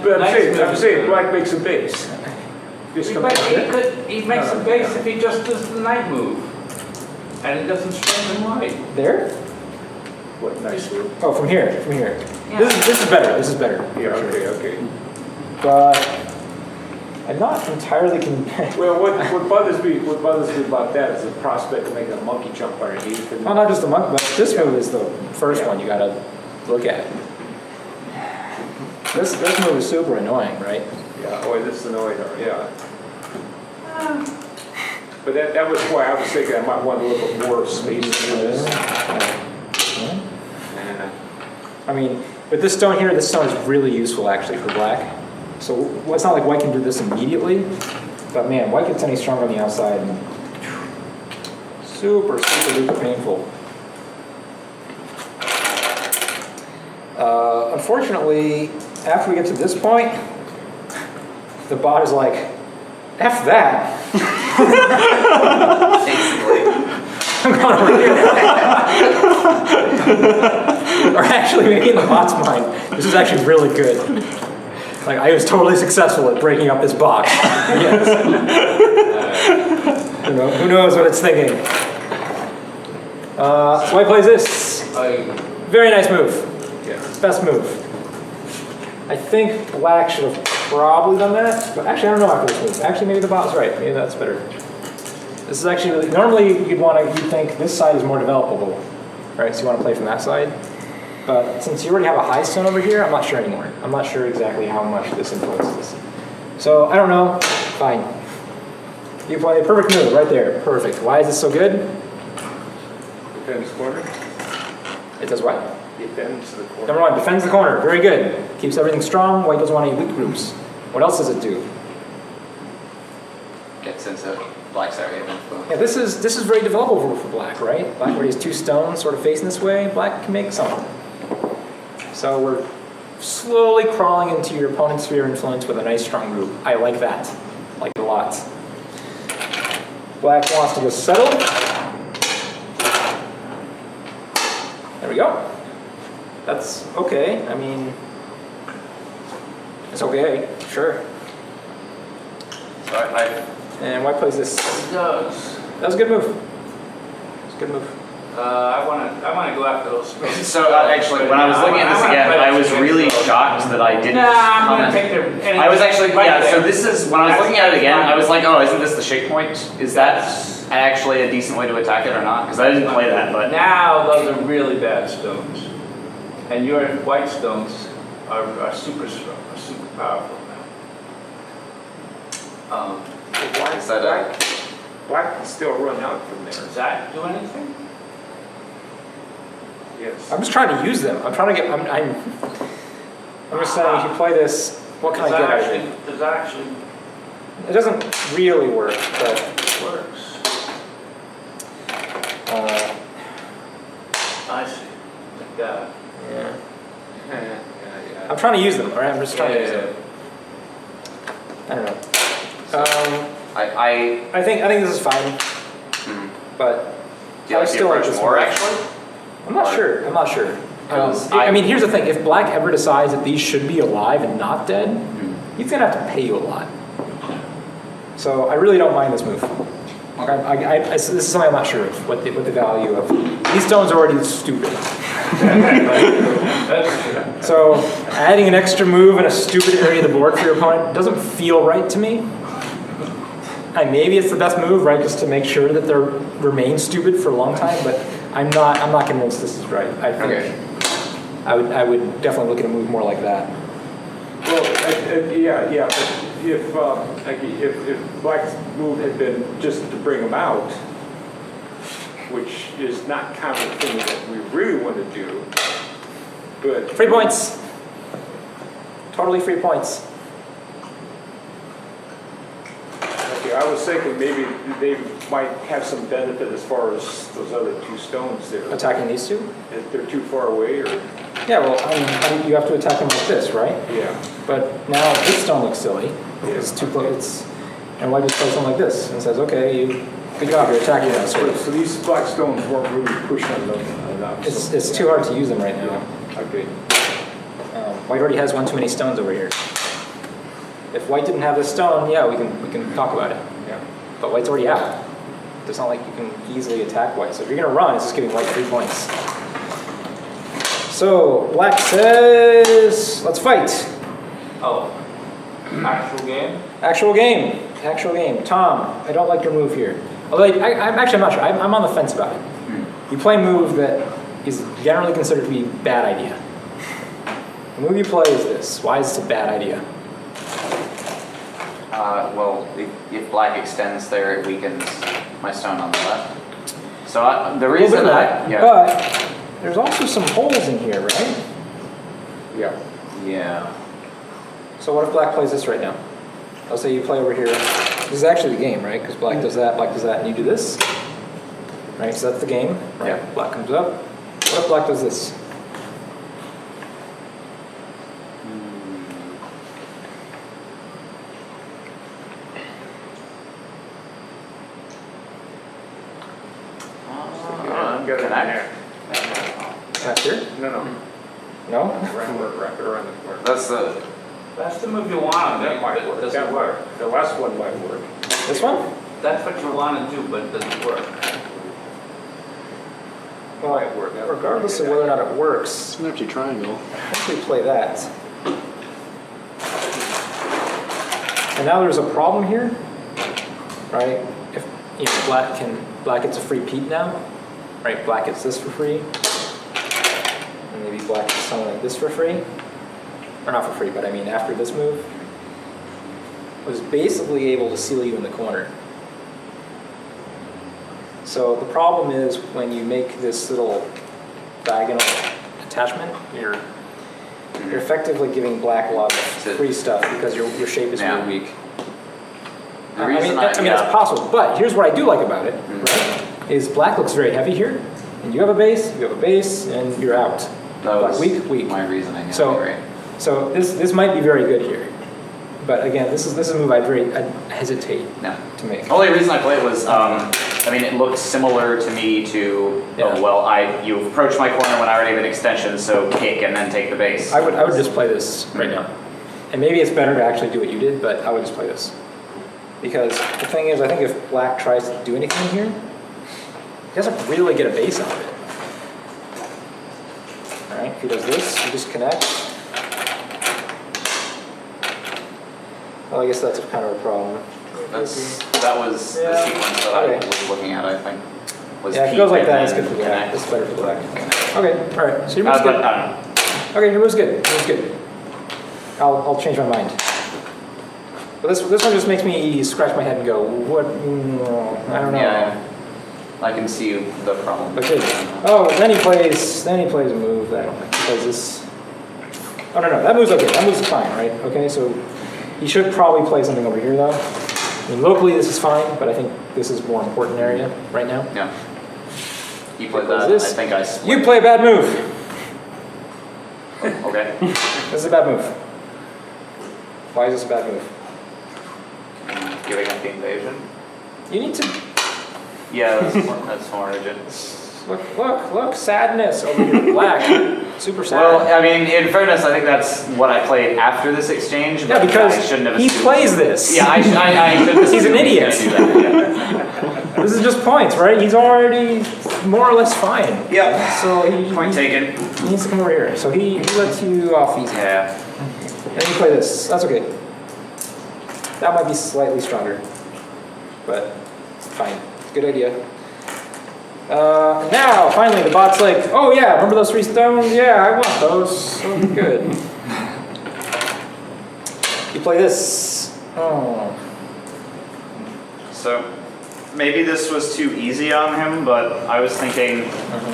But I'm saying black makes a base. Just come out here. He makes a base if he just does the night move. And it doesn't strengthen white. There? What, nice move? Oh, from here. From here. Yeah. This is better. This is better. Yeah, okay. But I'm not entirely convinced. Well, what bothers me about that is the prospect of making a monkey jump underneath. And Well, not just the monk, but this move is the first one you gotta look at. This move is super annoying, right? Yeah, oh, this is annoying, yeah. But that was why I was thinking I might want a little bit more space for this. I mean, with this stone here, this stone is really useful actually for black. So well, it's not like white can do this immediately, but man, white gets any stronger on the outside and super duper painful. Unfortunately, after we get to this point, the bot is like, F that. I'm going over here. Or actually, maybe in the bot's mind, this is actually really good. Like, I was totally successful at breaking up this box. Yes. Who knows what it's thinking? So white plays this. Very nice move. Yeah. Best move. I think black should have probably done that, but actually I don't know after this move. Actually, maybe the bot was right. Maybe that's better. This is actually really, normally you'd think this side is more developable, right? So you want to play from that side. But since you already have a high stone over here, I'm not sure anymore. I'm not sure exactly how much this influences. So I don't know. Fine. You play a perfect move right there. Perfect. Why is this so good? Defends corner. It does what? Defends the corner. Number one, defends the corner. Very good. Keeps everything strong. White doesn't want any weak groups. What else does it do? Gets into black's area of influence. Yeah, this is very developable for black, right? Black already has two stones sort of facing this way. Black can make some. So we're slowly crawling into your opponent's sphere of influence with a nice strong group. I like that. Like it a lot. Black wants to go settle. There we go. That's okay. I mean, it's okay. Sure. So I And white plays this. It does. That was a good move. It's a good move. I want to go after those spaces. So actually, when I was looking at this again, I was really shocked that I didn't Nah, I'm going to comment. take the... I was actually, right yeah, so there. this is, when I was looking at it again, I was like, oh, isn't this the shape point? Is that actually a decent way to attack it or not? Because I didn't play that, but... Now those are really bad stones. And your white stones are super strong, are super powerful now. Black, Is that a... black can still run out from there. Does that do anything? Yes. I'm just trying to use them. I'm trying to get. I'm just saying, if you play this, what can I get out of it? Does that actually It doesn't really work, but works? I see. Like that. yeah. Yeah. I'm trying to use them. All right, I'm just trying to use them. I don't know. I I think this is fine, mhm. but Do you I like the still like approach this more, move. actually? I'm not sure. I'm not sure. Because I I- mean, here's the thing: if Black ever decides that these should be alive and not dead, he's gonna have to pay you a lot. So I really don't mind this move. This is something I'm not sure of what the value of. These stones are already stupid. So adding an extra move in a stupid area of the board for your opponent doesn't feel right to me. And maybe it's the best move, right, just to make sure that they remain stupid for a long time. But I'm not convinced this is right. I think Okay. I would definitely look at a move more like that. Well, yeah, but if Black's move had been just to bring him out, which is not kind of the thing that we really want to do, but. Free points. Totally free points. Okay, I was thinking maybe they might have some benefit as far as those other two stones there. Attacking these two? If they're too far away, or, Yeah, well, I mean, you have to attack them like this, right? yeah. But now this stone looks silly. It's too close. And white just plays something like this and says, okay, good job, you're attacking us. So these black stones weren't really pushed on them enough. It's too hard to use them right now. Okay. White already has one too many stones over here. If white didn't have this stone, yeah, we can talk about it. Yeah. But white's already out. It's not like you can easily attack white. So if you're gonna run, it's just giving white 3 points. So black says, let's fight. Oh, actual game? Actual game. Actual game. Tom, I don't like your move here. Although I'm not sure. I'm on the fence about it. You play a move that is generally considered to be a bad idea. The move you play is this. Why is this a bad idea? Well, if black extends there, it weakens my stone on the left. So the A little reason bit of that, yeah, But there's also some holes in here, right? Yeah. yeah, So what if black plays this right now? I'll say you play over here. This is actually the game, right? Because black does that, and you do this. Right, so that's the game. Right? Yeah. Black comes up. What if black does this? I'm gonna connect. Back here? No. No? Wrap it around the corner. That's That's the move you want to That make, might but work. it doesn't work. The last one might work. This one? That's what you want to do, but it doesn't work. Well, Might work. regardless of whether or not it works, It's an empty triangle. once we play that. And now there's a problem here, right? If black gets a free peat now, right? Black gets this for free, and maybe black gets something like this for free, or not for free, but I mean after this move, was basically able to seal you in the corner. So the problem is when you make this little diagonal attachment, you're effectively giving black a lot of free stuff because your shape is Yeah. really weak. the reason I mean, it's possible, but here's what I do like about it, right? Is black looks very heavy here, and you have a base, and you're out. That Black was weak. my reasoning. So- right. So this might be very good here, but again, this is a move I'd hesitate No. to make. Only reason I played was, I mean, it looked similar to me to, Yeah. oh, well, you approach my corner when I already have an extension, so kick and then take the base. I would just play this right now, and maybe it's better to actually do what you did, but I would just play this because the thing is, I think if black tries to do anything here, he doesn't really get a base out of it. All right, if he does this, you just connect. Well, I guess that's kind of a problem. That was Yeah. the sequence that Okay. I was looking at, I think. Was Yeah, if it peak goes like and that, it's then good for black. connect. It's better for black. Okay, all right. So your move's But good. I don't know. Okay, your move's good. Your move's good. I'll change my mind. But this one just makes me scratch my head and go, what? I don't know. Yeah, I can see the problem. Okay. Oh, then he plays a move that I don't like. He plays this. Oh no, that move's okay. That move's fine, right? Okay, so he should probably play something over here though. I mean, locally this is fine, but I think this is more important area right now. Yeah. He played Because that, this- I think I split. You play a bad move. Okay. This is a bad move. Why is this a bad move? giving up the invasion. You need to Yeah, that's more rigid. look, sadness over here, black, super sad. Well, I mean, in fairness, I think that's what I played after this exchange. yeah, but I because shouldn't have he assumed- plays this. Yeah, I shouldn't have He's an assumed idiot. He's gonna do that, This is just points, right? He's already more or less fine. yeah. Yeah. So he Point taken. he needs to come over here. So he lets you off easy. Yeah. And you play this. That's okay. That might be slightly stronger, but fine. Good idea. Now, finally, the bot's like, oh yeah, remember those 3 stones? Yeah, I want those. So good. You play this. Oh. So maybe this was too easy on him, but I was thinking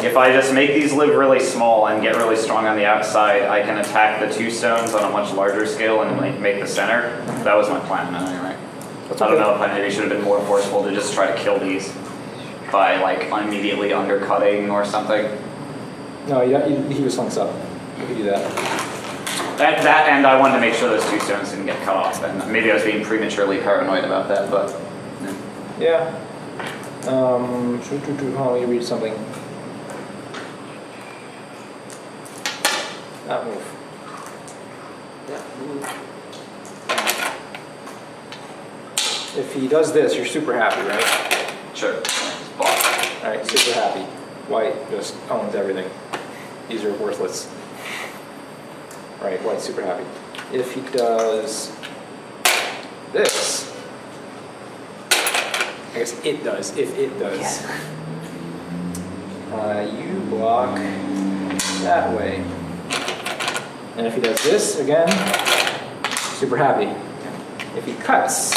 if I just make these live really small and get really strong on the outside, I can attack the 2 stones on a much larger scale and like make the center. That was my plan anyway. That's I don't okay. know if I maybe should have been more forceful to just try to kill these by like immediately undercutting or something. No, he just links up. You can do that. That and I wanted to make sure those 2 stones didn't get cut off, and maybe I was being prematurely paranoid about that, but Yeah. Hold on, let me read something. That move. If he does this, you're super happy, right? sure. It's blocked. Alright, super happy. White just owns everything. These are worthless. Right, white's super happy. If he does this, I guess it does, if it does. You block that way. And if he does this again, super happy. If he cuts,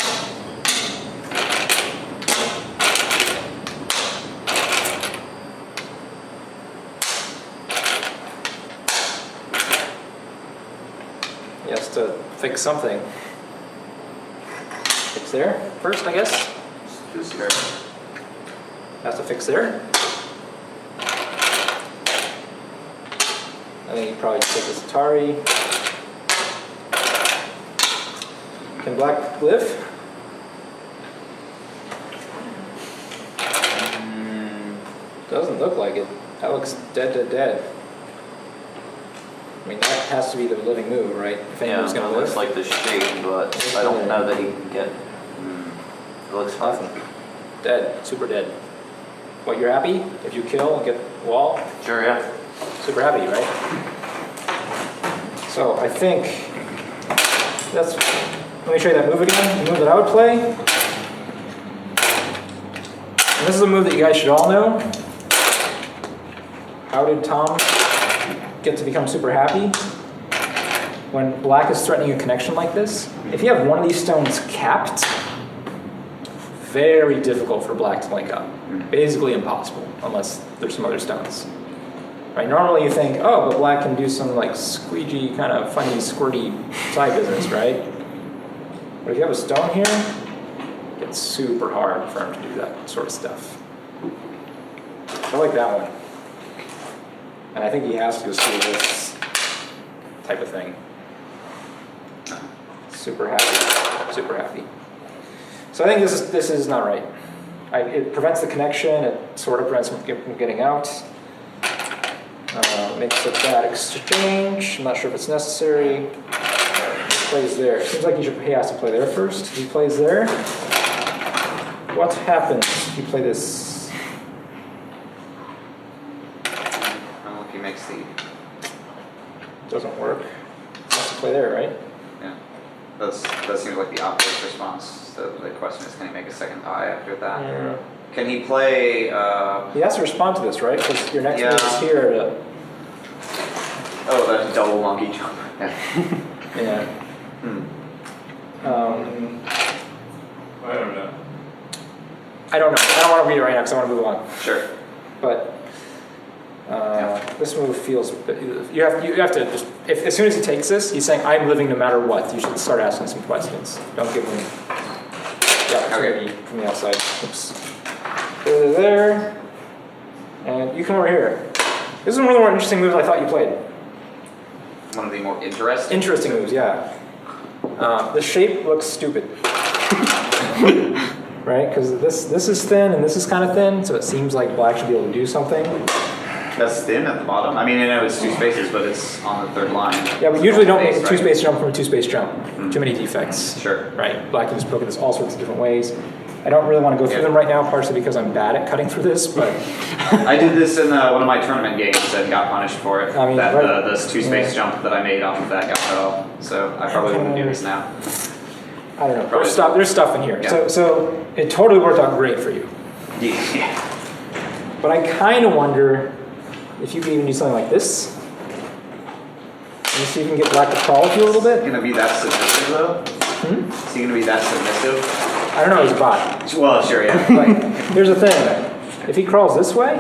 he has to fix something. Fix there first, I guess. Sure. Has to fix there. I think you probably just take this Atari. Can black live? Doesn't look like it. That looks dead. I mean, that has to be the living move, right? If Yeah, anyone's gonna it looks live. like the shape, but I don't know that he can get. It looks fine. Dead, super dead. What, you're happy if you kill and get the wall? Sure, yeah. Super happy, right? So I think that's, let me show you that move again, the move that I would play. And this is a move that you guys should all know. How did Tom get to become super happy? When black is threatening a connection like this, if you have one of these stones capped, very difficult for black to link up. Basically impossible, unless there's some other stones. Right? Normally you think, oh, but black can do some like squeegee, kind of funny, squirty side business, right? But if you have a stone here, it's super hard for him to do that sort of stuff. I like that one. And I think he has to go through this type of thing. Super happy, super happy. So I think this is not right. It prevents the connection, it sort of prevents him from getting out. Makes a bad exchange. I'm not sure if it's necessary. He plays there. Seems like he has to play there first. He plays there. What happens if you play this? Well, if he makes the Doesn't work. He has to play there, right? yeah, that seems like the obvious response. So the question is, can he make a second eye after that? Yeah. Can he play? He has to respond to this, right? Because your next move is Yeah. here to. Oh, that's double monkey jump. Yeah. Yeah. I don't know. I don't know. I don't want to read it right now because I want to move on. Sure. But this move feels. You have to just. If as soon as he takes this, he's saying, "I'm living no matter what." You should start asking some questions. Don't give him the opportunity from the outside. Oops. Go there, and you come over here. This is one of the more interesting moves I thought you played. One of the more interesting. Interesting moves, yeah. The shape looks stupid. Right? Because this is thin and this is kind of thin, so it seems like black should be able to do something. That's thin at the bottom. I mean, I know it's 2 spaces, but it's on the 3rd line. Yeah, we usually don't make a Right? 2-space jump from a 2-space jump. Too many defects. Sure. Right? Black can just poke at this all sorts of different ways. I don't really want to go through them right now, partially because I'm bad at cutting through this, but I did this in one of my tournament games and got punished for it. I mean, that right. this 2-space jump that I made off of that got cut off. So I probably wouldn't do this now. I don't know. Probably. There's stuff in here. Yeah. So it totally worked out great for you. Yeah. But I kind of wonder if you could even do something like this. And see if you can get black to crawl with you a little bit. Gonna be that submissive though? Is he gonna be that submissive? I don't know, he's a bot. Well, sure, yeah. Like, here's the thing. If he crawls this way,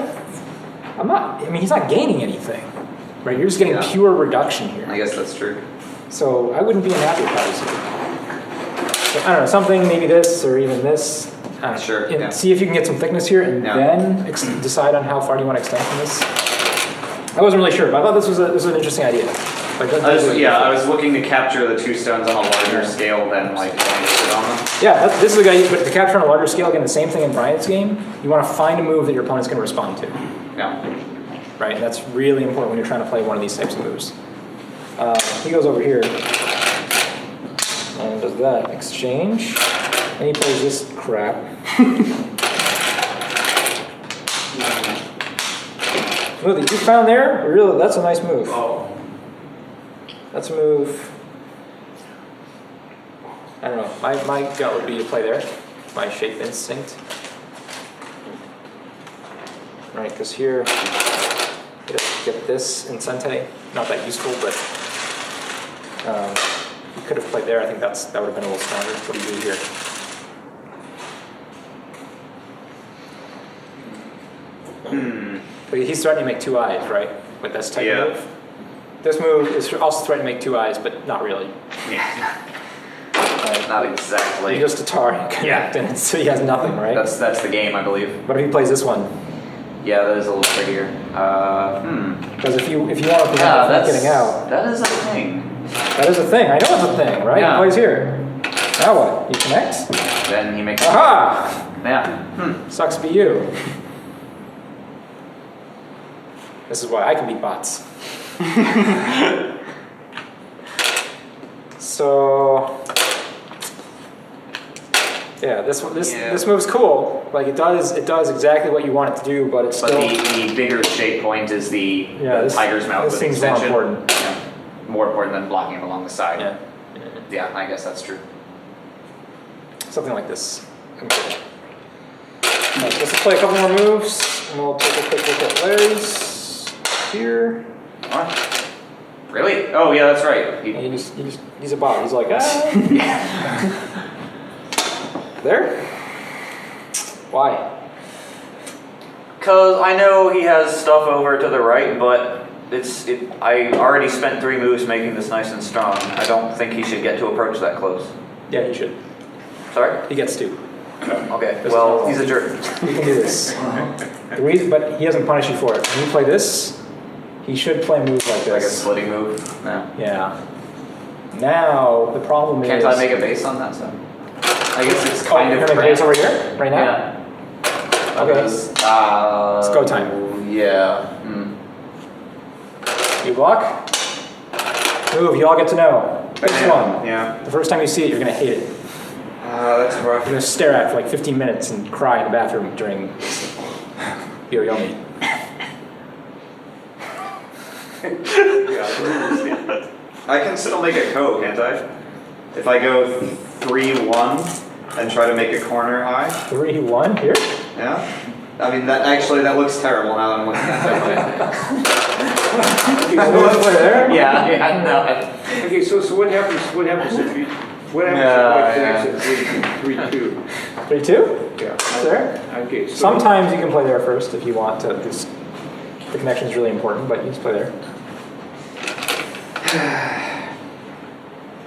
he's not gaining anything. Right? You're just getting Yeah. pure reduction here. I guess that's true. So I wouldn't be unhappy with how this is. So I don't know, something, maybe this or even this. Sure, And yeah. see if you can get some thickness here and Yeah. then decide on how far do you want to extend from this. I wasn't really sure, but I thought this was an interesting idea. But it doesn't really- I was looking to capture the 2 stones on a larger scale than like trying to sit on them. Yeah, this is a guy, but to capture on a larger scale, again, the same thing in Bryant's game, you want to find a move that your opponent's going to respond to. Yeah. Right? And that's really important when you're trying to play one of these types of moves. He goes over here and does that exchange, and he plays this crap. Move that you found there, really, that's a nice move. Oh. That's a move. I don't know. My gut would be to play there. My shape instinct. Right, because here you get this in sente. Not that useful, but you could have played there. I think that would have been a little stronger. What do you do here? But he's threatening to make 2 eyes, right? With this type of move. This move is also threatening to make 2 eyes, but not really. Yeah. Right? Not exactly. You just a tar and connect, and so he has nothing, right? That's the game, I believe. But if he plays this one, Yeah, that is a little trickier. because if you want to prevent Yeah, him from getting out, that is a thing. that is a thing. I know it's a thing, right? Yeah. He plays here. Now what? You connect? Then he makes. Aha! Yeah. Sucks to be you. This is why I can beat bots. So, yeah, this move's cool. Like it does exactly what you want it to do, but it's But still the bigger shape point is the this, tiger's mouth This with seems more extension. important. Yeah. More important than blocking it along the side. Yeah, Yeah, I guess that's true. something like this. Okay. Right, let's play a couple more moves, and we'll take a quick look at Larry's here. What? Really? Oh yeah, that's right. He's a bot. He's like, There? Why? Because I know he has stuff over to the right, but I already spent 3 moves making this nice and strong. I don't think he should get to approach that close. Yeah, he should. Sorry? He gets to. Okay, well, he's a jerk. You can do this. But he doesn't punish you for it. When you play this, he should play moves like Like a this. splitting move. No. Yeah. Now, the problem is... Can't I make a base on that side? I guess it's Oh, kind you're of going to make a base over cramped. here? Right now? Yeah. Okay. It's go time. Yeah. You block. Move, you all get to know. This one. Yeah. The first time you see it, you're going to hate it. That's rough. You're going to stare at it for like 15 minutes and cry in the bathroom during Yoyomi. I can still make a ko, can't I? If I go 3-1 and try to make a corner high. 3-1 here? Yeah. I mean that looks terrible now that I'm looking at it. You want to play there? Yeah. No. Okay, so what happens if white connects at 3-2? 3-2? Yeah. There? Okay, so Sometimes you can play there first if you want to. Because the connection is really important, but you just play there.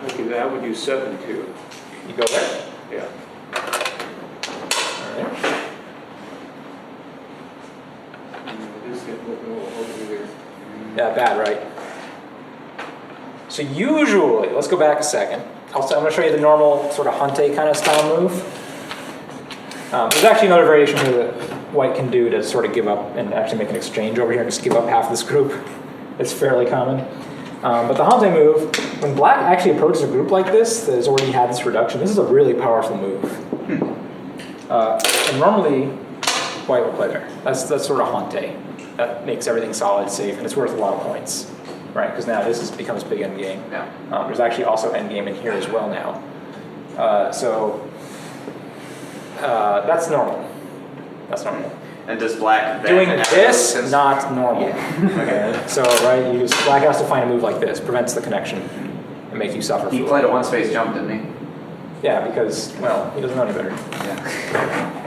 okay, then I would do 7-2. You go there. Yeah. All right. This is over there. Yeah, bad, right? So usually, let's go back a second. I'm going to show you the normal sort of Hante kind of style move. There's actually another variation here that white can do to sort of give up and actually make an exchange over here and just give up half this group. It's fairly common. But the Hante move, when black actually approaches a group like this that has already had this reduction, this is a really powerful move. And normally, white will play there. That's sort of Hante. That makes everything solid, safe, and it's worth a lot of points, right? Because now this becomes big endgame. Yeah. There's actually also endgame in here as well now. That's normal. That's normal. And does black then Doing have this, resistance? not normal. Okay, so right, black has to find a move like this, prevents the connection, and make you suffer. He for played it. a one-space jump, didn't he? Yeah, because, well, he doesn't know any better. Yeah.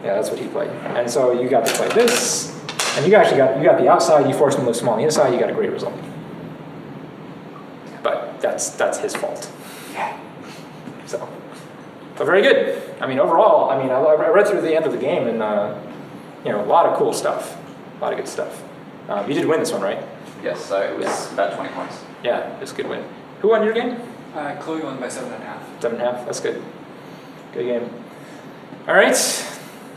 Yeah, that's what he played. And so you got to play this, and you got the outside, you forced him to look small on the inside, you got a great result. But that's his fault. Yeah. So, but very good. I mean, overall, I read through the end of the game, and a lot of cool stuff, a lot of good stuff. You did win this one, right? Yes, it was about 20 points. Yeah, it's a good win. Who won your game? Chloe won by 7.5. 7.5. That's good. Good game. All right.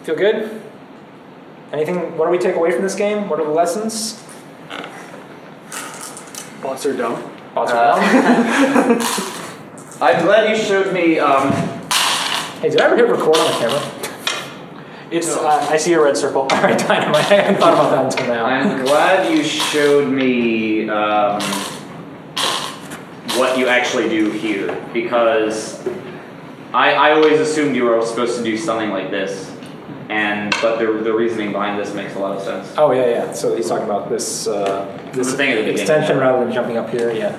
Feel good? Anything? What do we take away from this game? What are the lessons? Bots are dumb. Bots are dumb. I'm glad you showed me. Hey, did I ever hit record on the camera? It's I see a red circle. All right, Dynamite. I hadn't thought about that until now. I'm glad you showed me what you actually do here, because I always assumed you were supposed to do something like this, but the reasoning behind this makes a lot of sense. Oh yeah. So he's talking about this This thing at the beginning. extension rather than jumping up here. Yeah.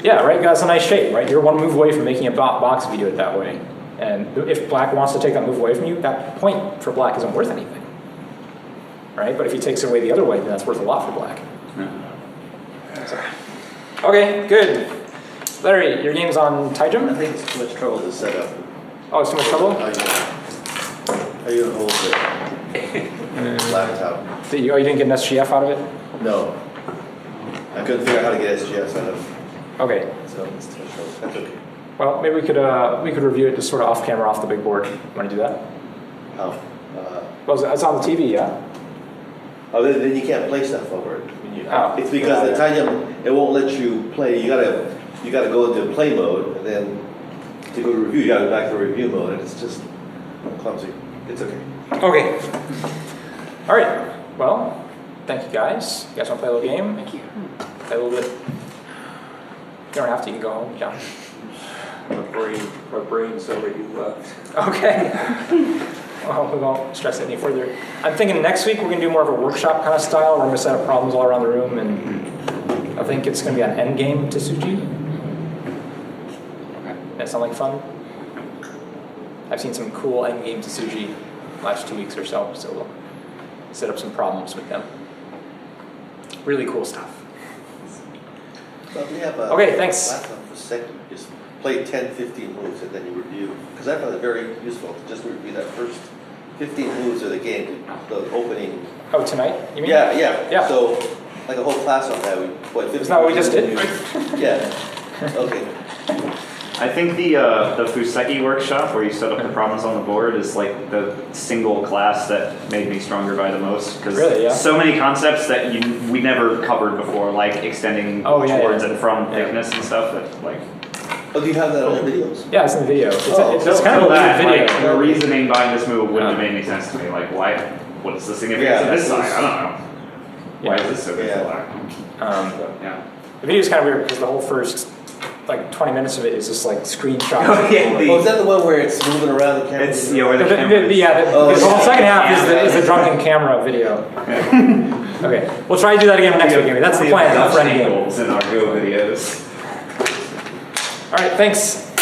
Yeah. Right. That's a nice shape. Right. You're one move away from making a box if you do it that way. And if black wants to take that move away from you, that point for black isn't worth anything. Right? But if he takes it away the other way, then that's worth a lot for black. So. Okay, good. Larry, your game's on I Taijum? think it's too much trouble to set up. Oh, it's too much trouble? How you gonna hold the laptop? You didn't get an SGF out of it? No. I couldn't figure out how to get SGS out of it, Okay. so it's too much trouble. That's okay. Well, maybe we could review it just sort of off camera, off the big board. Want to do that? How? Well, it's on the TV, yeah? Oh, then you can't play stuff over it. Oh. It's because the Taijum, it won't let you play. You gotta go into play mode, and then to go to review, you gotta go back to review mode, and it's just clumsy. It's okay. Okay. All right. Well, thank you guys. You guys want to play a little game? Thank you. Play a little bit. You don't have to. You can go home, John. My brain's already left. Okay. Well, we won't stress it any further. I'm thinking next week we're going to do more of a workshop kind of style. We're going to set up problems all around the room, and I think it's going to be on endgame to Tsuji. That sound like fun? I've seen some cool endgame to Tsuji last 2 weeks or so we'll set up some problems with them. Really cool stuff. But we have Okay, thanks. laptop for second. Just play 10, 15 moves, and then you review. Because I found it very useful to just review that first 15 moves of the game, the opening. Oh, tonight, you mean? Yeah. Yeah. So, like a whole class on that. 15 Isn't that what we just did? Yeah. Okay. I think the Fuseki workshop, where you set up the problems on the board, is like the single class that made me stronger by the most. Because Really, yeah? so many concepts that we never covered before, like extending towards and from thickness and stuff. That like. Oh, do you have that on videos? Yeah, it's in the video. It's kind of a that, weird video. like, the reasoning behind this move wouldn't have made any sense to me. Like, why? What's the significance of this side? I don't know. Why is this so good for black? Yeah. The video is kind of weird because the whole first 20 minutes of it is just like screenshots. Oh, yeah, Oh, is that the one where it's moving around the camera? It's where the camera is. Yeah, the whole second half is the drunken camera video. Okay, we'll try to do that again next week. That's the plan. That's Friend game. in our Go videos. All right, thanks.